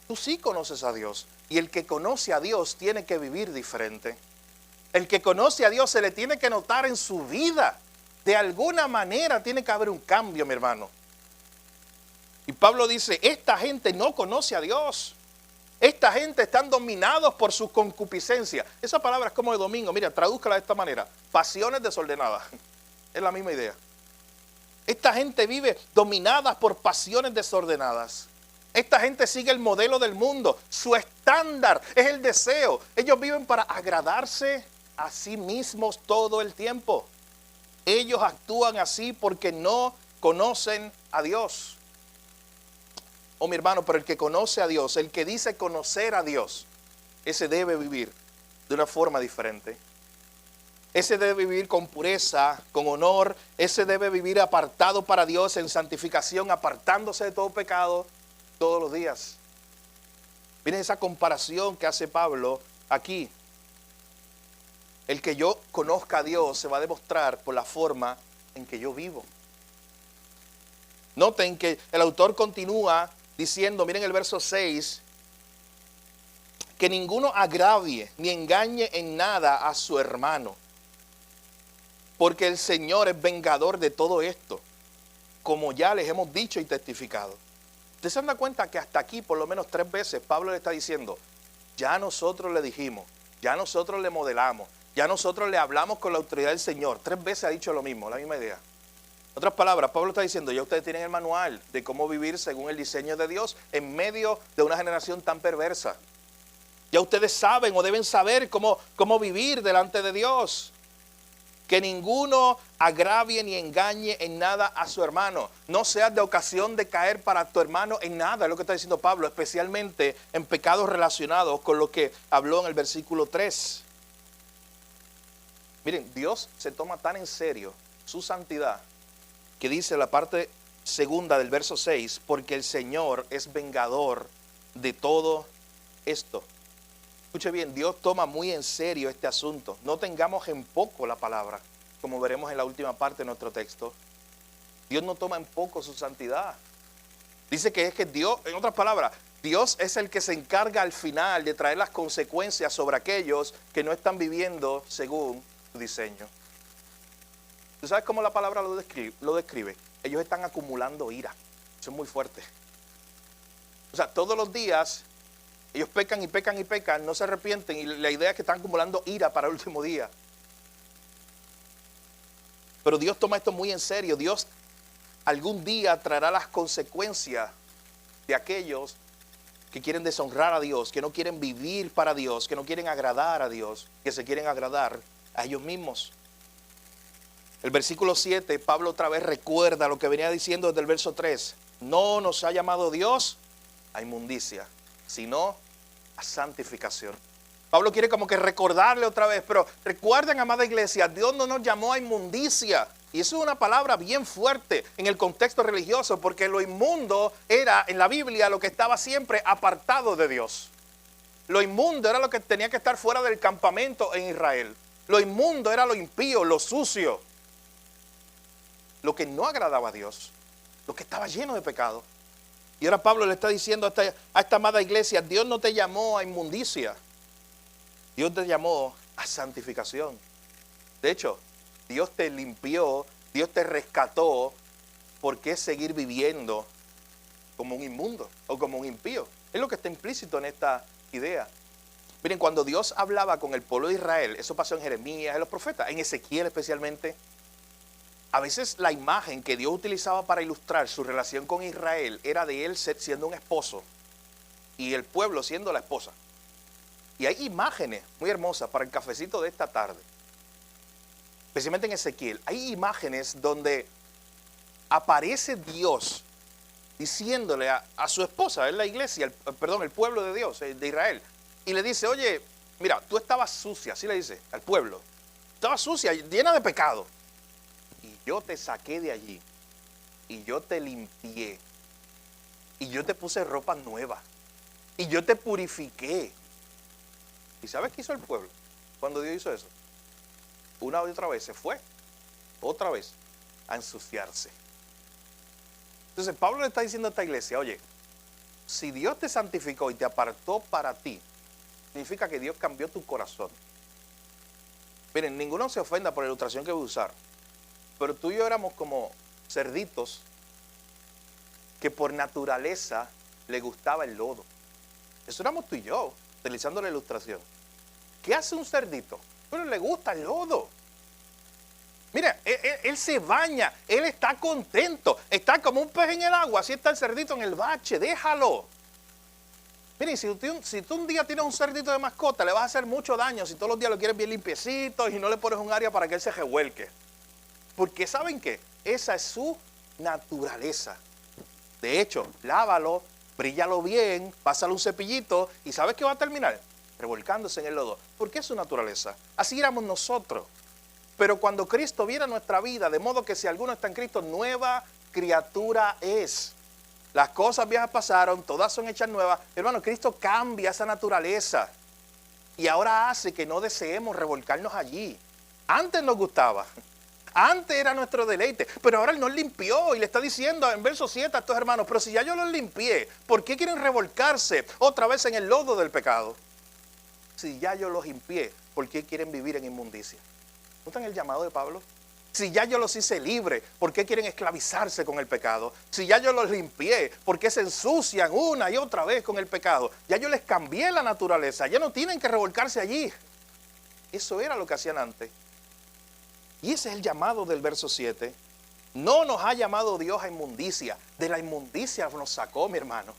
Tú sí conoces a Dios. Y el que conoce a Dios tiene que vivir diferente. El que conoce a Dios se le tiene que notar en su vida. De alguna manera tiene que haber un cambio, mi hermano. Y Pablo dice, esta gente no conoce a Dios. Esta gente están dominados por su concupiscencia. Esa palabra es como de domingo. Mira, tradúzcala de esta manera. Pasiones desordenadas. Es la misma idea. Esta gente vive dominadas por pasiones desordenadas. Esta gente sigue el modelo del mundo. Su estándar es el deseo. Ellos viven para agradarse a sí mismos todo el tiempo. Ellos actúan así porque no conocen a Dios. Oh, mi hermano, pero el que conoce a Dios, el que dice conocer a Dios, ese debe vivir de una forma diferente. Ese debe vivir con pureza, con honor. Ese debe vivir apartado para Dios en santificación, apartándose de todo pecado todos los días. Miren esa comparación que hace Pablo aquí. El que yo conozca a Dios se va a demostrar por la forma en que yo vivo. Noten que el autor continúa diciendo, miren el verso 6, que ninguno agravie ni engañe en nada a su hermano, porque el Señor es vengador de todo esto, como ya les hemos dicho y testificado. ¿Ustedes se dan cuenta que hasta aquí por lo menos 3 veces Pablo le está diciendo, ya nosotros le dijimos, ya nosotros le modelamos, ya nosotros le hablamos con la autoridad del Señor? 3 veces ha dicho lo mismo, la misma idea. En otras palabras, Pablo está diciendo, ya ustedes tienen el manual de cómo vivir según el diseño de Dios en medio de una generación tan perversa. Ya ustedes saben o deben saber cómo vivir delante de Dios. Que ninguno agravie ni engañe en nada a su hermano. No seas de ocasión de caer para tu hermano en nada, es lo que está diciendo Pablo, especialmente en pecados relacionados con lo que habló en el versículo 3. Miren, Dios se toma tan en serio su santidad que dice la parte segunda del verso 6, porque el Señor es vengador de todo esto. Escuche bien, Dios toma muy en serio este asunto. No tengamos en poco la palabra, como veremos en la última parte de nuestro texto. Dios no toma en poco su santidad. Dice que es que Dios, en otras palabras, Dios es el que se encarga al final de traer las consecuencias sobre aquellos que no están viviendo según su diseño. ¿Tú sabes cómo la palabra lo describe? Ellos están acumulando ira. Eso es muy fuerte. O sea, todos los días ellos pecan y pecan y pecan, no se arrepienten, y la idea es que están acumulando ira para el último día. Pero Dios toma esto muy en serio. Dios algún día traerá las consecuencias de aquellos que quieren deshonrar a Dios, que no quieren vivir para Dios, que no quieren agradar a Dios, que se quieren agradar a ellos mismos. El versículo 7, Pablo otra vez recuerda lo que venía diciendo desde el verso 3. No nos ha llamado Dios a inmundicia, sino a santificación. Pablo quiere como que recordarle otra vez, pero recuerden, amada iglesia, Dios no nos llamó a inmundicia. Y eso es una palabra bien fuerte en el contexto religioso, porque lo inmundo era en la Biblia lo que estaba siempre apartado de Dios. Lo inmundo era lo que tenía que estar fuera del campamento en Israel. Lo inmundo era lo impío, lo sucio, lo que no agradaba a Dios, lo que estaba lleno de pecado. Y ahora Pablo le está diciendo a esta amada iglesia, Dios no te llamó a inmundicia, Dios te llamó a santificación. De hecho, Dios te limpió, Dios te rescató. ¿Por qué seguir viviendo como un inmundo o como un impío? Es lo que está implícito en esta idea. Miren, cuando Dios hablaba con el pueblo de Israel, eso pasó en Jeremías, en los profetas, en Ezequiel especialmente. A veces la imagen que Dios utilizaba para ilustrar su relación con Israel era de él siendo un esposo y el pueblo siendo la esposa. Y hay imágenes muy hermosas para el cafecito de esta tarde, especialmente en Ezequiel. Hay imágenes donde aparece Dios diciéndole a su esposa, es la iglesia, el pueblo de Dios, de Israel, y le dice, oye, mira, tú estabas sucia, así le dice al pueblo, estabas sucia, llena de pecado. Y yo te saqué de allí, y yo te limpié, y yo te puse ropa nueva, y yo te purifiqué, ¿Y sabes qué hizo el pueblo cuando Dios hizo eso? Una y otra vez se fue, otra vez, a ensuciarse. Entonces Pablo le está diciendo a esta iglesia, oye, si Dios te santificó y te apartó para ti, significa que Dios cambió tu corazón. Miren, ninguno se ofenda por la ilustración que voy a usar, pero tú y yo éramos como cerditos que por naturaleza le gustaba el lodo. Eso éramos tú y yo, utilizando la ilustración. ¿Qué hace un cerdito? Pero le gusta el lodo. Mira, él se baña, él está contento, está como un pez en el agua, así está el cerdito en el bache, déjalo. Miren, si tú un día tienes un cerdito de mascota, le vas a hacer mucho daño si todos los días lo quieres bien limpiecito y no le pones un área para que él se revuelque. Porque ¿saben qué? Esa es su naturaleza. De hecho, lávalo, bríllalo bien, pásale un cepillito y ¿sabes qué va a terminar? Revolcándose en el lodo. Porque es su naturaleza. Así éramos nosotros. Pero cuando Cristo viene a nuestra vida, de modo que si alguno está en Cristo, nueva criatura es. Las cosas viejas pasaron, todas son hechas nuevas. Hermano, Cristo cambia esa naturaleza. Y ahora hace que no deseemos revolcarnos allí. Antes nos gustaba. Antes era nuestro deleite. Pero ahora Él nos limpió y le está diciendo en verso 7 a estos hermanos, pero si ya yo los limpié, ¿por qué quieren revolcarse otra vez en el lodo del pecado? Si ya yo los limpié, ¿por qué quieren vivir en inmundicia? ¿Notan el llamado de Pablo? Si ya yo los hice libres, ¿por qué quieren esclavizarse con el pecado? Si ya yo los limpié, ¿por qué se ensucian una y otra vez con el pecado? Ya yo les cambié la naturaleza, ya no tienen que revolcarse allí. Eso era lo que hacían antes. Y ese es el llamado del verso 7. No nos ha llamado Dios a inmundicia. De la inmundicia nos sacó, mi hermano.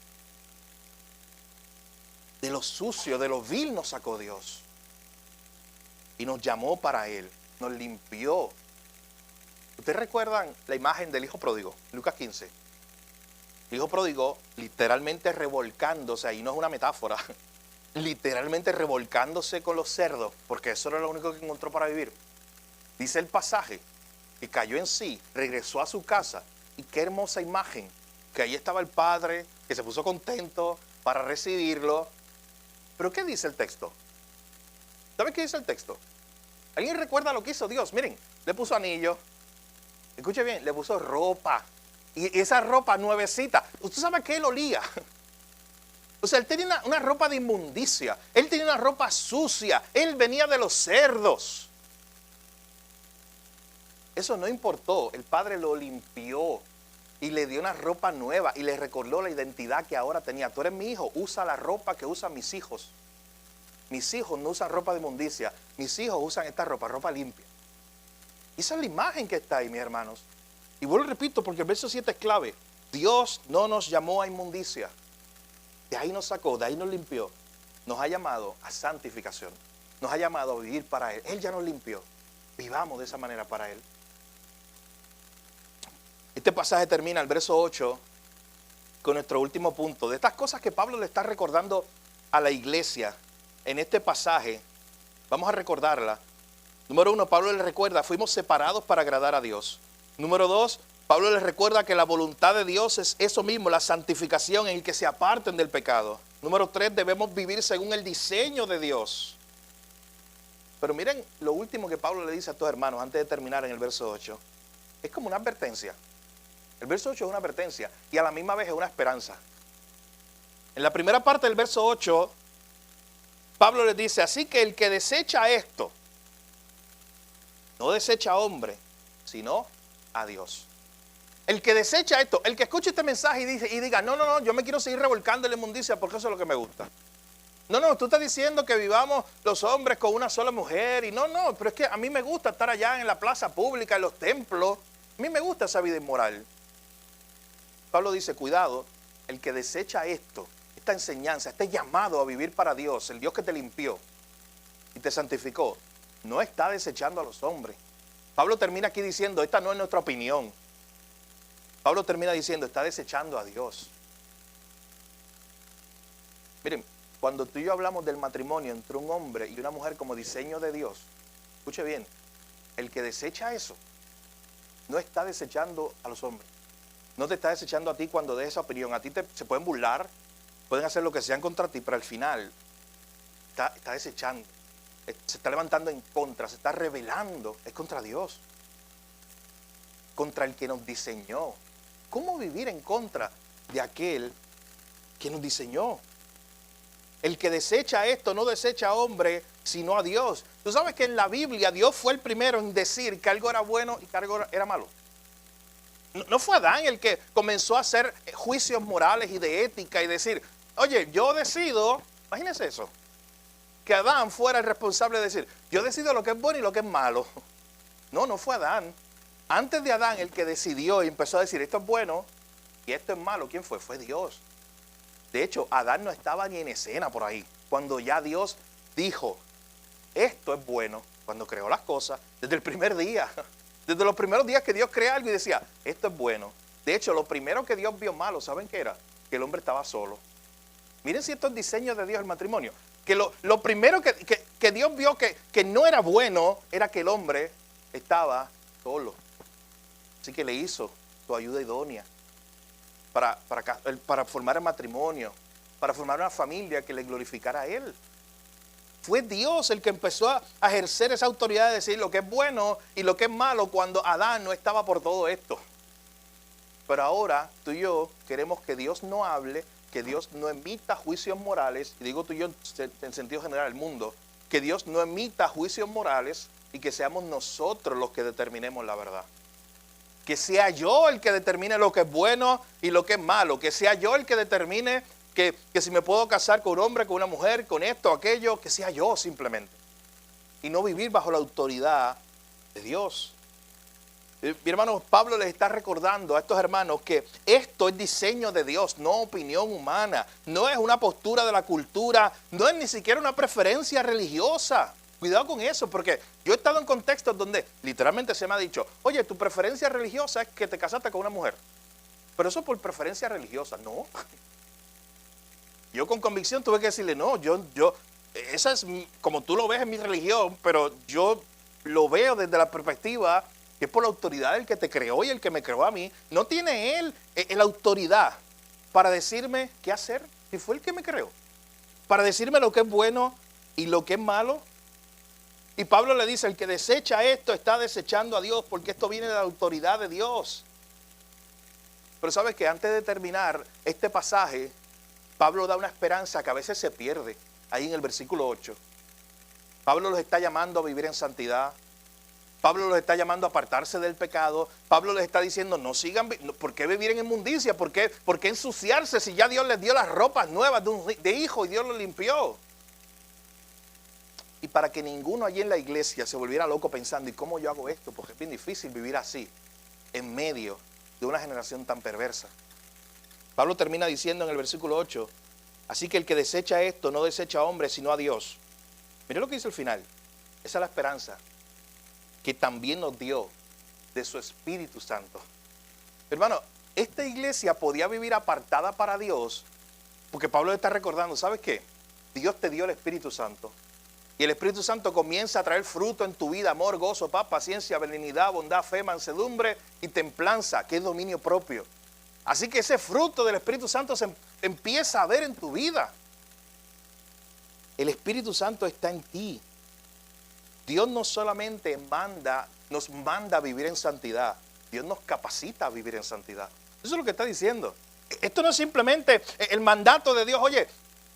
De lo sucio, de lo vil nos sacó Dios. Y nos llamó para Él. Nos limpió. ¿Ustedes recuerdan la imagen del hijo pródigo? Lucas 15. El hijo pródigo literalmente revolcándose, ahí no es una metáfora, literalmente revolcándose con los cerdos, porque eso era lo único que encontró para vivir. Dice el pasaje, que cayó en sí, regresó a su casa, y qué hermosa imagen, que ahí estaba el padre, que se puso contento para recibirlo. ¿Pero qué dice el texto? ¿Sabe qué dice el texto? ¿Alguien recuerda lo que hizo Dios? Miren, le puso anillo, escuche bien, le puso ropa, y esa ropa nuevecita, ¿usted sabe que él olía? O sea, él tenía una ropa de inmundicia, él tenía una ropa sucia, él venía de los cerdos. Eso no importó, el padre lo limpió y le dio una ropa nueva y le recordó la identidad que ahora tenía. Tú eres mi hijo, usa la ropa que usan mis hijos. Mis hijos no usan ropa de inmundicia, mis hijos usan esta ropa, ropa limpia. Y esa es la imagen que está ahí, mis hermanos. Y vuelvo y repito, porque el verso 7 es clave. Dios no nos llamó a inmundicia. De ahí nos sacó, de ahí nos limpió. Nos ha llamado a santificación. Nos ha llamado a vivir para Él. Él ya nos limpió. Vivamos de esa manera para Él. Este pasaje termina el verso 8 con nuestro último punto. De estas cosas que Pablo le está recordando a la iglesia en este pasaje, vamos a recordarla. Número 1, Pablo le recuerda, fuimos separados para agradar a Dios. Número 2, Pablo les recuerda que la voluntad de Dios es eso mismo, la santificación, en el que se aparten del pecado. Número 3, debemos vivir según el diseño de Dios. Pero miren lo último que Pablo le dice a estos hermanos antes de terminar en el verso 8. Es como una advertencia. El verso 8 es una advertencia y a la misma vez es una esperanza. En la primera parte del verso 8, Pablo les dice, así que el que desecha esto, no desecha a hombre, sino a Dios. El que desecha esto, el que escuche este mensaje y diga, no, yo me quiero seguir revolcando en la inmundicia porque eso es lo que me gusta. No, tú estás diciendo que vivamos los hombres con una sola mujer y no, pero es que a mí me gusta estar allá en la plaza pública, en los templos. A mí me gusta esa vida inmoral. Pablo dice, cuidado, el que desecha esto, esta enseñanza, este llamado a vivir para Dios, el Dios que te limpió y te santificó, no está desechando a los hombres. Pablo termina aquí diciendo, esta no es nuestra opinión. Pablo termina diciendo, está desechando a Dios. Miren, cuando tú y yo hablamos del matrimonio entre un hombre y una mujer como diseño de Dios, escuche bien, el que desecha eso, no está desechando a los hombres. No te está desechando a ti cuando des esa opinión. A ti se pueden burlar, pueden hacer lo que sean contra ti, pero al final está desechando, se está levantando en contra, se está rebelando, es contra Dios, contra el que nos diseñó. ¿Cómo vivir en contra de aquel que nos diseñó? El que desecha esto no desecha a hombre, sino a Dios. Tú sabes que en la Biblia Dios fue el primero en decir que algo era bueno y que algo era malo. No fue Adán el que comenzó a hacer juicios morales y de ética y decir, oye, yo decido, imagínense eso, que Adán fuera el responsable de decir, yo decido lo que es bueno y lo que es malo. No fue Adán. Antes de Adán, el que decidió y empezó a decir, esto es bueno y esto es malo, ¿quién fue? Fue Dios. De hecho, Adán no estaba ni en escena por ahí, cuando ya Dios dijo, esto es bueno, cuando creó las cosas, desde el primer día. Desde los primeros días que Dios crea algo y decía, esto es bueno. De hecho, lo primero que Dios vio malo, ¿saben qué era? Que el hombre estaba solo. Miren si esto es diseño de Dios el matrimonio. Que lo primero que Dios vio que no era bueno, era que el hombre estaba solo. Así que le hizo su ayuda idónea para formar el matrimonio, para formar una familia que le glorificara a Él. Fue Dios el que empezó a ejercer esa autoridad de decir lo que es bueno y lo que es malo cuando Adán no estaba por todo esto. Pero ahora tú y yo queremos que Dios no hable, que Dios no emita juicios morales, y digo tú y yo en sentido general, el mundo, que Dios no emita juicios morales y que seamos nosotros los que determinemos la verdad. Que sea yo el que determine lo que es bueno y lo que es malo, que sea yo el que determine que si me puedo casar con un hombre, con una mujer, con esto, aquello, que sea yo simplemente. Y no vivir bajo la autoridad de Dios. Mi hermano Pablo les está recordando a estos hermanos que esto es diseño de Dios, no opinión humana, no es una postura de la cultura, no es ni siquiera una preferencia religiosa. Cuidado con eso, porque yo he estado en contextos donde literalmente se me ha dicho, oye, tu preferencia religiosa es que te casaste con una mujer. Pero eso por preferencia religiosa, no. Yo con convicción tuve que decirle, no, esa es como tú lo ves en mi religión, pero yo lo veo desde la perspectiva que es por la autoridad del que te creó y el que me creó a mí. No tiene él la autoridad para decirme qué hacer, si fue el que me creó. Para decirme lo que es bueno y lo que es malo. Y Pablo le dice, el que desecha esto está desechando a Dios porque esto viene de la autoridad de Dios. Pero sabes que antes de terminar este pasaje, Pablo da una esperanza que a veces se pierde ahí en el versículo 8. Pablo los está llamando a vivir en santidad. Pablo los está llamando a apartarse del pecado. Pablo les está diciendo, no sigan, ¿por qué vivir en inmundicia? ¿Por qué ensuciarse si ya Dios les dio las ropas nuevas de hijo y Dios los limpió? Y para que ninguno allí en la iglesia se volviera loco pensando, ¿y cómo yo hago esto? Porque es bien difícil vivir así, en medio de una generación tan perversa. Pablo termina diciendo en el versículo 8, así que el que desecha esto no desecha a hombres sino a Dios. Mire lo que dice al final, esa es la esperanza que también nos dio de su Espíritu Santo. Hermano, esta iglesia podía vivir apartada para Dios, porque Pablo le está recordando, ¿sabes qué? Dios te dio el Espíritu Santo. Y el Espíritu Santo comienza a traer fruto en tu vida, amor, gozo, paz, paciencia, benignidad, bondad, fe, mansedumbre y templanza, que es dominio propio. Así que ese fruto del Espíritu Santo se empieza a ver en tu vida. El Espíritu Santo está en ti. Dios no solamente nos manda a vivir en santidad, Dios nos capacita a vivir en santidad. Eso es lo que está diciendo. Esto no es simplemente el mandato de Dios, oye,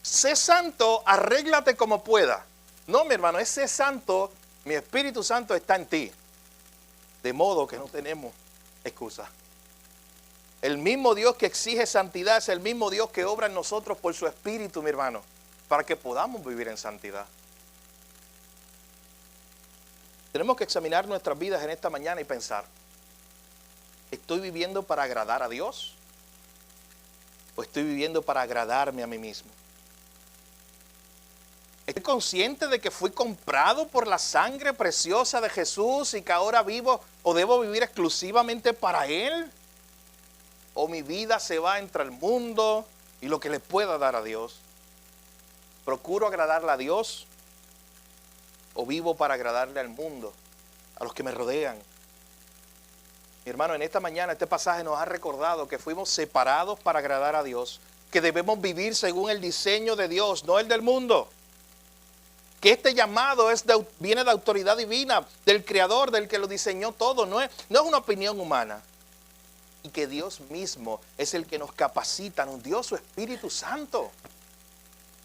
sé santo, arréglate como pueda. No, mi hermano, ese santo, mi Espíritu Santo está en ti. De modo que no tenemos excusa. El mismo Dios que exige santidad es el mismo Dios que obra en nosotros por su Espíritu, mi hermano, para que podamos vivir en santidad. Tenemos que examinar nuestras vidas en esta mañana y pensar, ¿estoy viviendo para agradar a Dios? ¿O estoy viviendo para agradarme a mí mismo? ¿Estoy consciente de que fui comprado por la sangre preciosa de Jesús y que ahora vivo o debo vivir exclusivamente para Él? ¿O mi vida se va entre el mundo y lo que le pueda dar a Dios? ¿Procuro agradarle a Dios o vivo para agradarle al mundo, a los que me rodean? Mi hermano, en esta mañana este pasaje nos ha recordado que fuimos separados para agradar a Dios, que debemos vivir según el diseño de Dios, no el del mundo. Que este llamado viene de autoridad divina, del Creador, del que lo diseñó todo. No es una opinión humana. Y que Dios mismo es el que nos capacita, nos dio su Espíritu Santo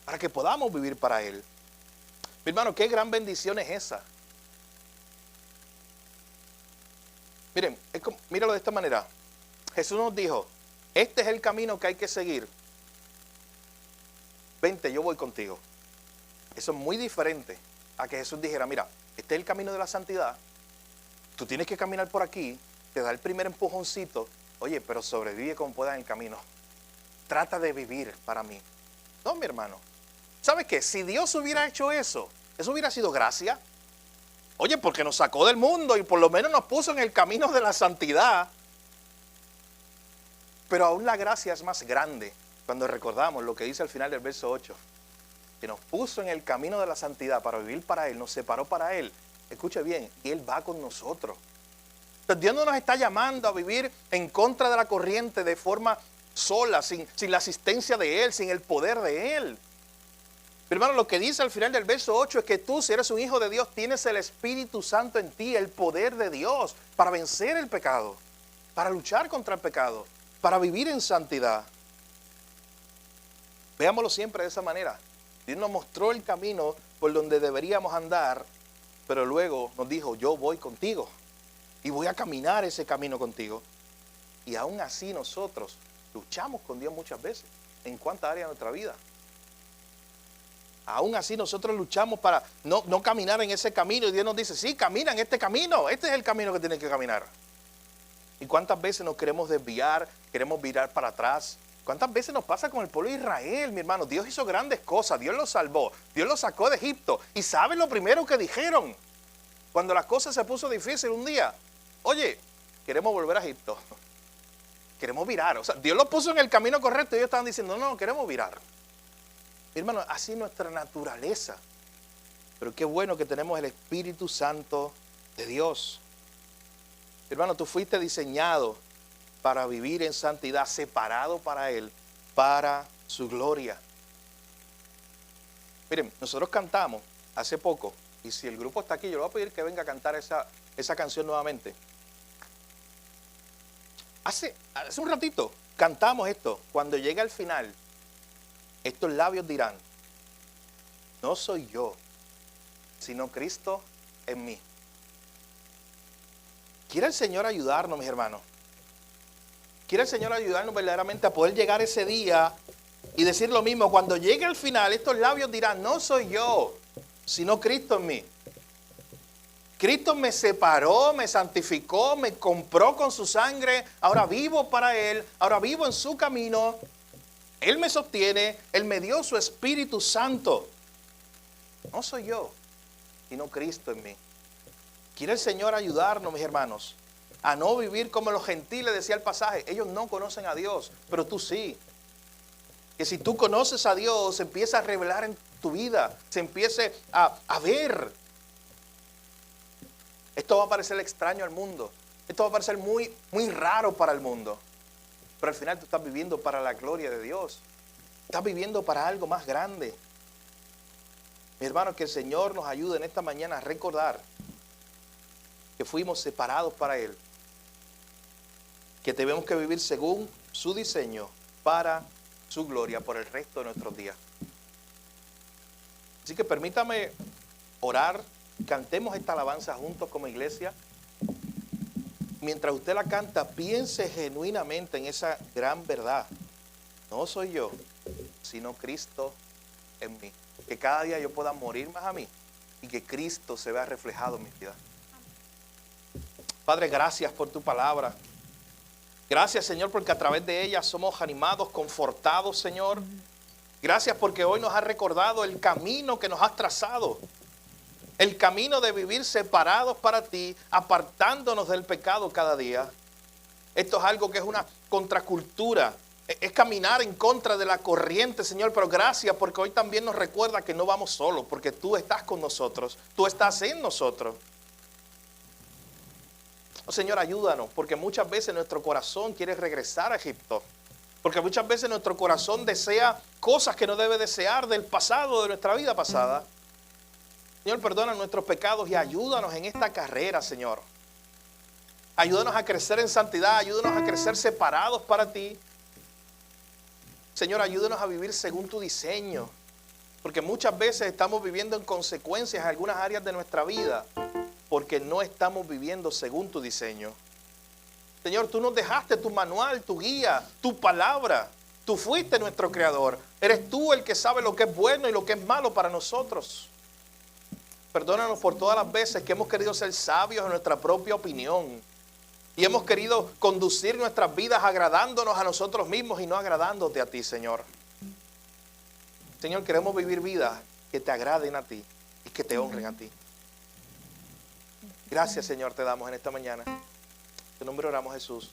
para que podamos vivir para Él. Mi hermano, qué gran bendición es esa. Miren, míralo de esta manera. Jesús nos dijo, este es el camino que hay que seguir. Vente, yo voy contigo. Eso es muy diferente a que Jesús dijera, mira, este es el camino de la santidad. Tú tienes que caminar por aquí, te da el primer empujoncito. Oye, pero sobrevive como puedas en el camino. Trata de vivir para mí. No, mi hermano. ¿Sabes qué? Si Dios hubiera hecho eso hubiera sido gracia. Oye, porque nos sacó del mundo y por lo menos nos puso en el camino de la santidad. Pero aún la gracia es más grande cuando recordamos lo que dice al final del verso 8. Que nos puso en el camino de la santidad para vivir para Él, nos separó para Él. Escuche bien, y Él va con nosotros. Entonces Dios no nos está llamando a vivir en contra de la corriente de forma sola, sin la asistencia de Él, sin el poder de Él. Pero hermano, lo que dice al final del verso 8 es que tú, si eres un hijo de Dios, tienes el Espíritu Santo en ti, el poder de Dios para vencer el pecado, para luchar contra el pecado, para vivir en santidad. Veámoslo siempre de esa manera. Dios nos mostró el camino por donde deberíamos andar, pero luego nos dijo, yo voy contigo y voy a caminar ese camino contigo. Y aún así nosotros luchamos con Dios muchas veces. ¿En cuántas áreas de nuestra vida? Aún así nosotros luchamos para no caminar en ese camino. Y Dios nos dice, sí, camina en este camino. Este es el camino que tienes que caminar. ¿Y cuántas veces nos queremos desviar? Queremos virar para atrás. ¿Cuántas veces nos pasa con el pueblo de Israel, mi hermano? Dios hizo grandes cosas. Dios los salvó. Dios los sacó de Egipto. ¿Y saben lo primero que dijeron? Cuando las cosas se puso difícil un día. Oye, queremos volver a Egipto. Queremos virar. O sea, Dios los puso en el camino correcto y ellos estaban diciendo, no, queremos virar. Hermano, así es nuestra naturaleza. Pero qué bueno que tenemos el Espíritu Santo de Dios. Hermano, tú fuiste diseñado para vivir en santidad, separado para Él, para su gloria. Miren, nosotros cantamos hace poco, y si el grupo está aquí, yo le voy a pedir que venga a cantar esa canción nuevamente. Hace un ratito cantamos esto. Cuando llegue al final, estos labios dirán, no soy yo, sino Cristo en mí. ¿Quiere el Señor ayudarnos, mis hermanos? ¿Quiere el Señor ayudarnos verdaderamente a poder llegar ese día y decir lo mismo? Cuando llegue al final, estos labios dirán, no soy yo, sino Cristo en mí. Cristo me separó, me santificó, me compró con su sangre, ahora vivo para Él, ahora vivo en su camino. Él me sostiene, Él me dio su Espíritu Santo. No soy yo, sino Cristo en mí. Quiere el Señor ayudarnos, mis hermanos, a no vivir como los gentiles, decía el pasaje. Ellos no conocen a Dios, pero tú sí. Que si tú conoces a Dios, se empieza a revelar en tu vida, se empiece a ver. Esto va a parecer extraño al mundo. Esto va a parecer muy, muy raro para el mundo. Pero al final tú estás viviendo para la gloria de Dios. Estás viviendo para algo más grande. Mi hermano, que el Señor nos ayude en esta mañana a recordar que fuimos separados para Él. Que tenemos que vivir según su diseño para su gloria por el resto de nuestros días. Así que permítame orar. Cantemos esta alabanza juntos como iglesia. Mientras usted la canta, piense genuinamente en esa gran verdad. No soy yo, sino Cristo en mí. Que cada día yo pueda morir más a mí y que Cristo se vea reflejado en mi vida. Padre, gracias por tu palabra. Gracias, Señor, porque a través de ella somos animados, confortados, Señor. Gracias porque hoy nos has recordado el camino que nos has trazado. El camino de vivir separados para ti, apartándonos del pecado cada día. Esto es algo que es una contracultura. Es caminar en contra de la corriente, Señor. Pero gracias porque hoy también nos recuerda que no vamos solos, porque tú estás con nosotros. Tú estás en nosotros. Oh, Señor, ayúdanos, porque muchas veces nuestro corazón quiere regresar a Egipto. Porque muchas veces nuestro corazón desea cosas que no debe desear del pasado, de nuestra vida pasada. Señor, perdona nuestros pecados y ayúdanos en esta carrera, Señor. Ayúdanos a crecer en santidad, ayúdanos a crecer separados para ti. Señor, ayúdanos a vivir según tu diseño, porque muchas veces estamos viviendo en consecuencias en algunas áreas de nuestra vida, porque no estamos viviendo según tu diseño. Señor, tú nos dejaste tu manual, tu guía, tu palabra. Tú fuiste nuestro creador. Eres tú el que sabe lo que es bueno y lo que es malo para nosotros. Perdónanos por todas las veces que hemos querido ser sabios en nuestra propia opinión y hemos querido conducir nuestras vidas agradándonos a nosotros mismos y no agradándote a ti, Señor. Señor, queremos vivir vidas que te agraden a ti y que te honren a ti. Gracias, Señor, te damos en esta mañana. En tu nombre oramos, Jesús.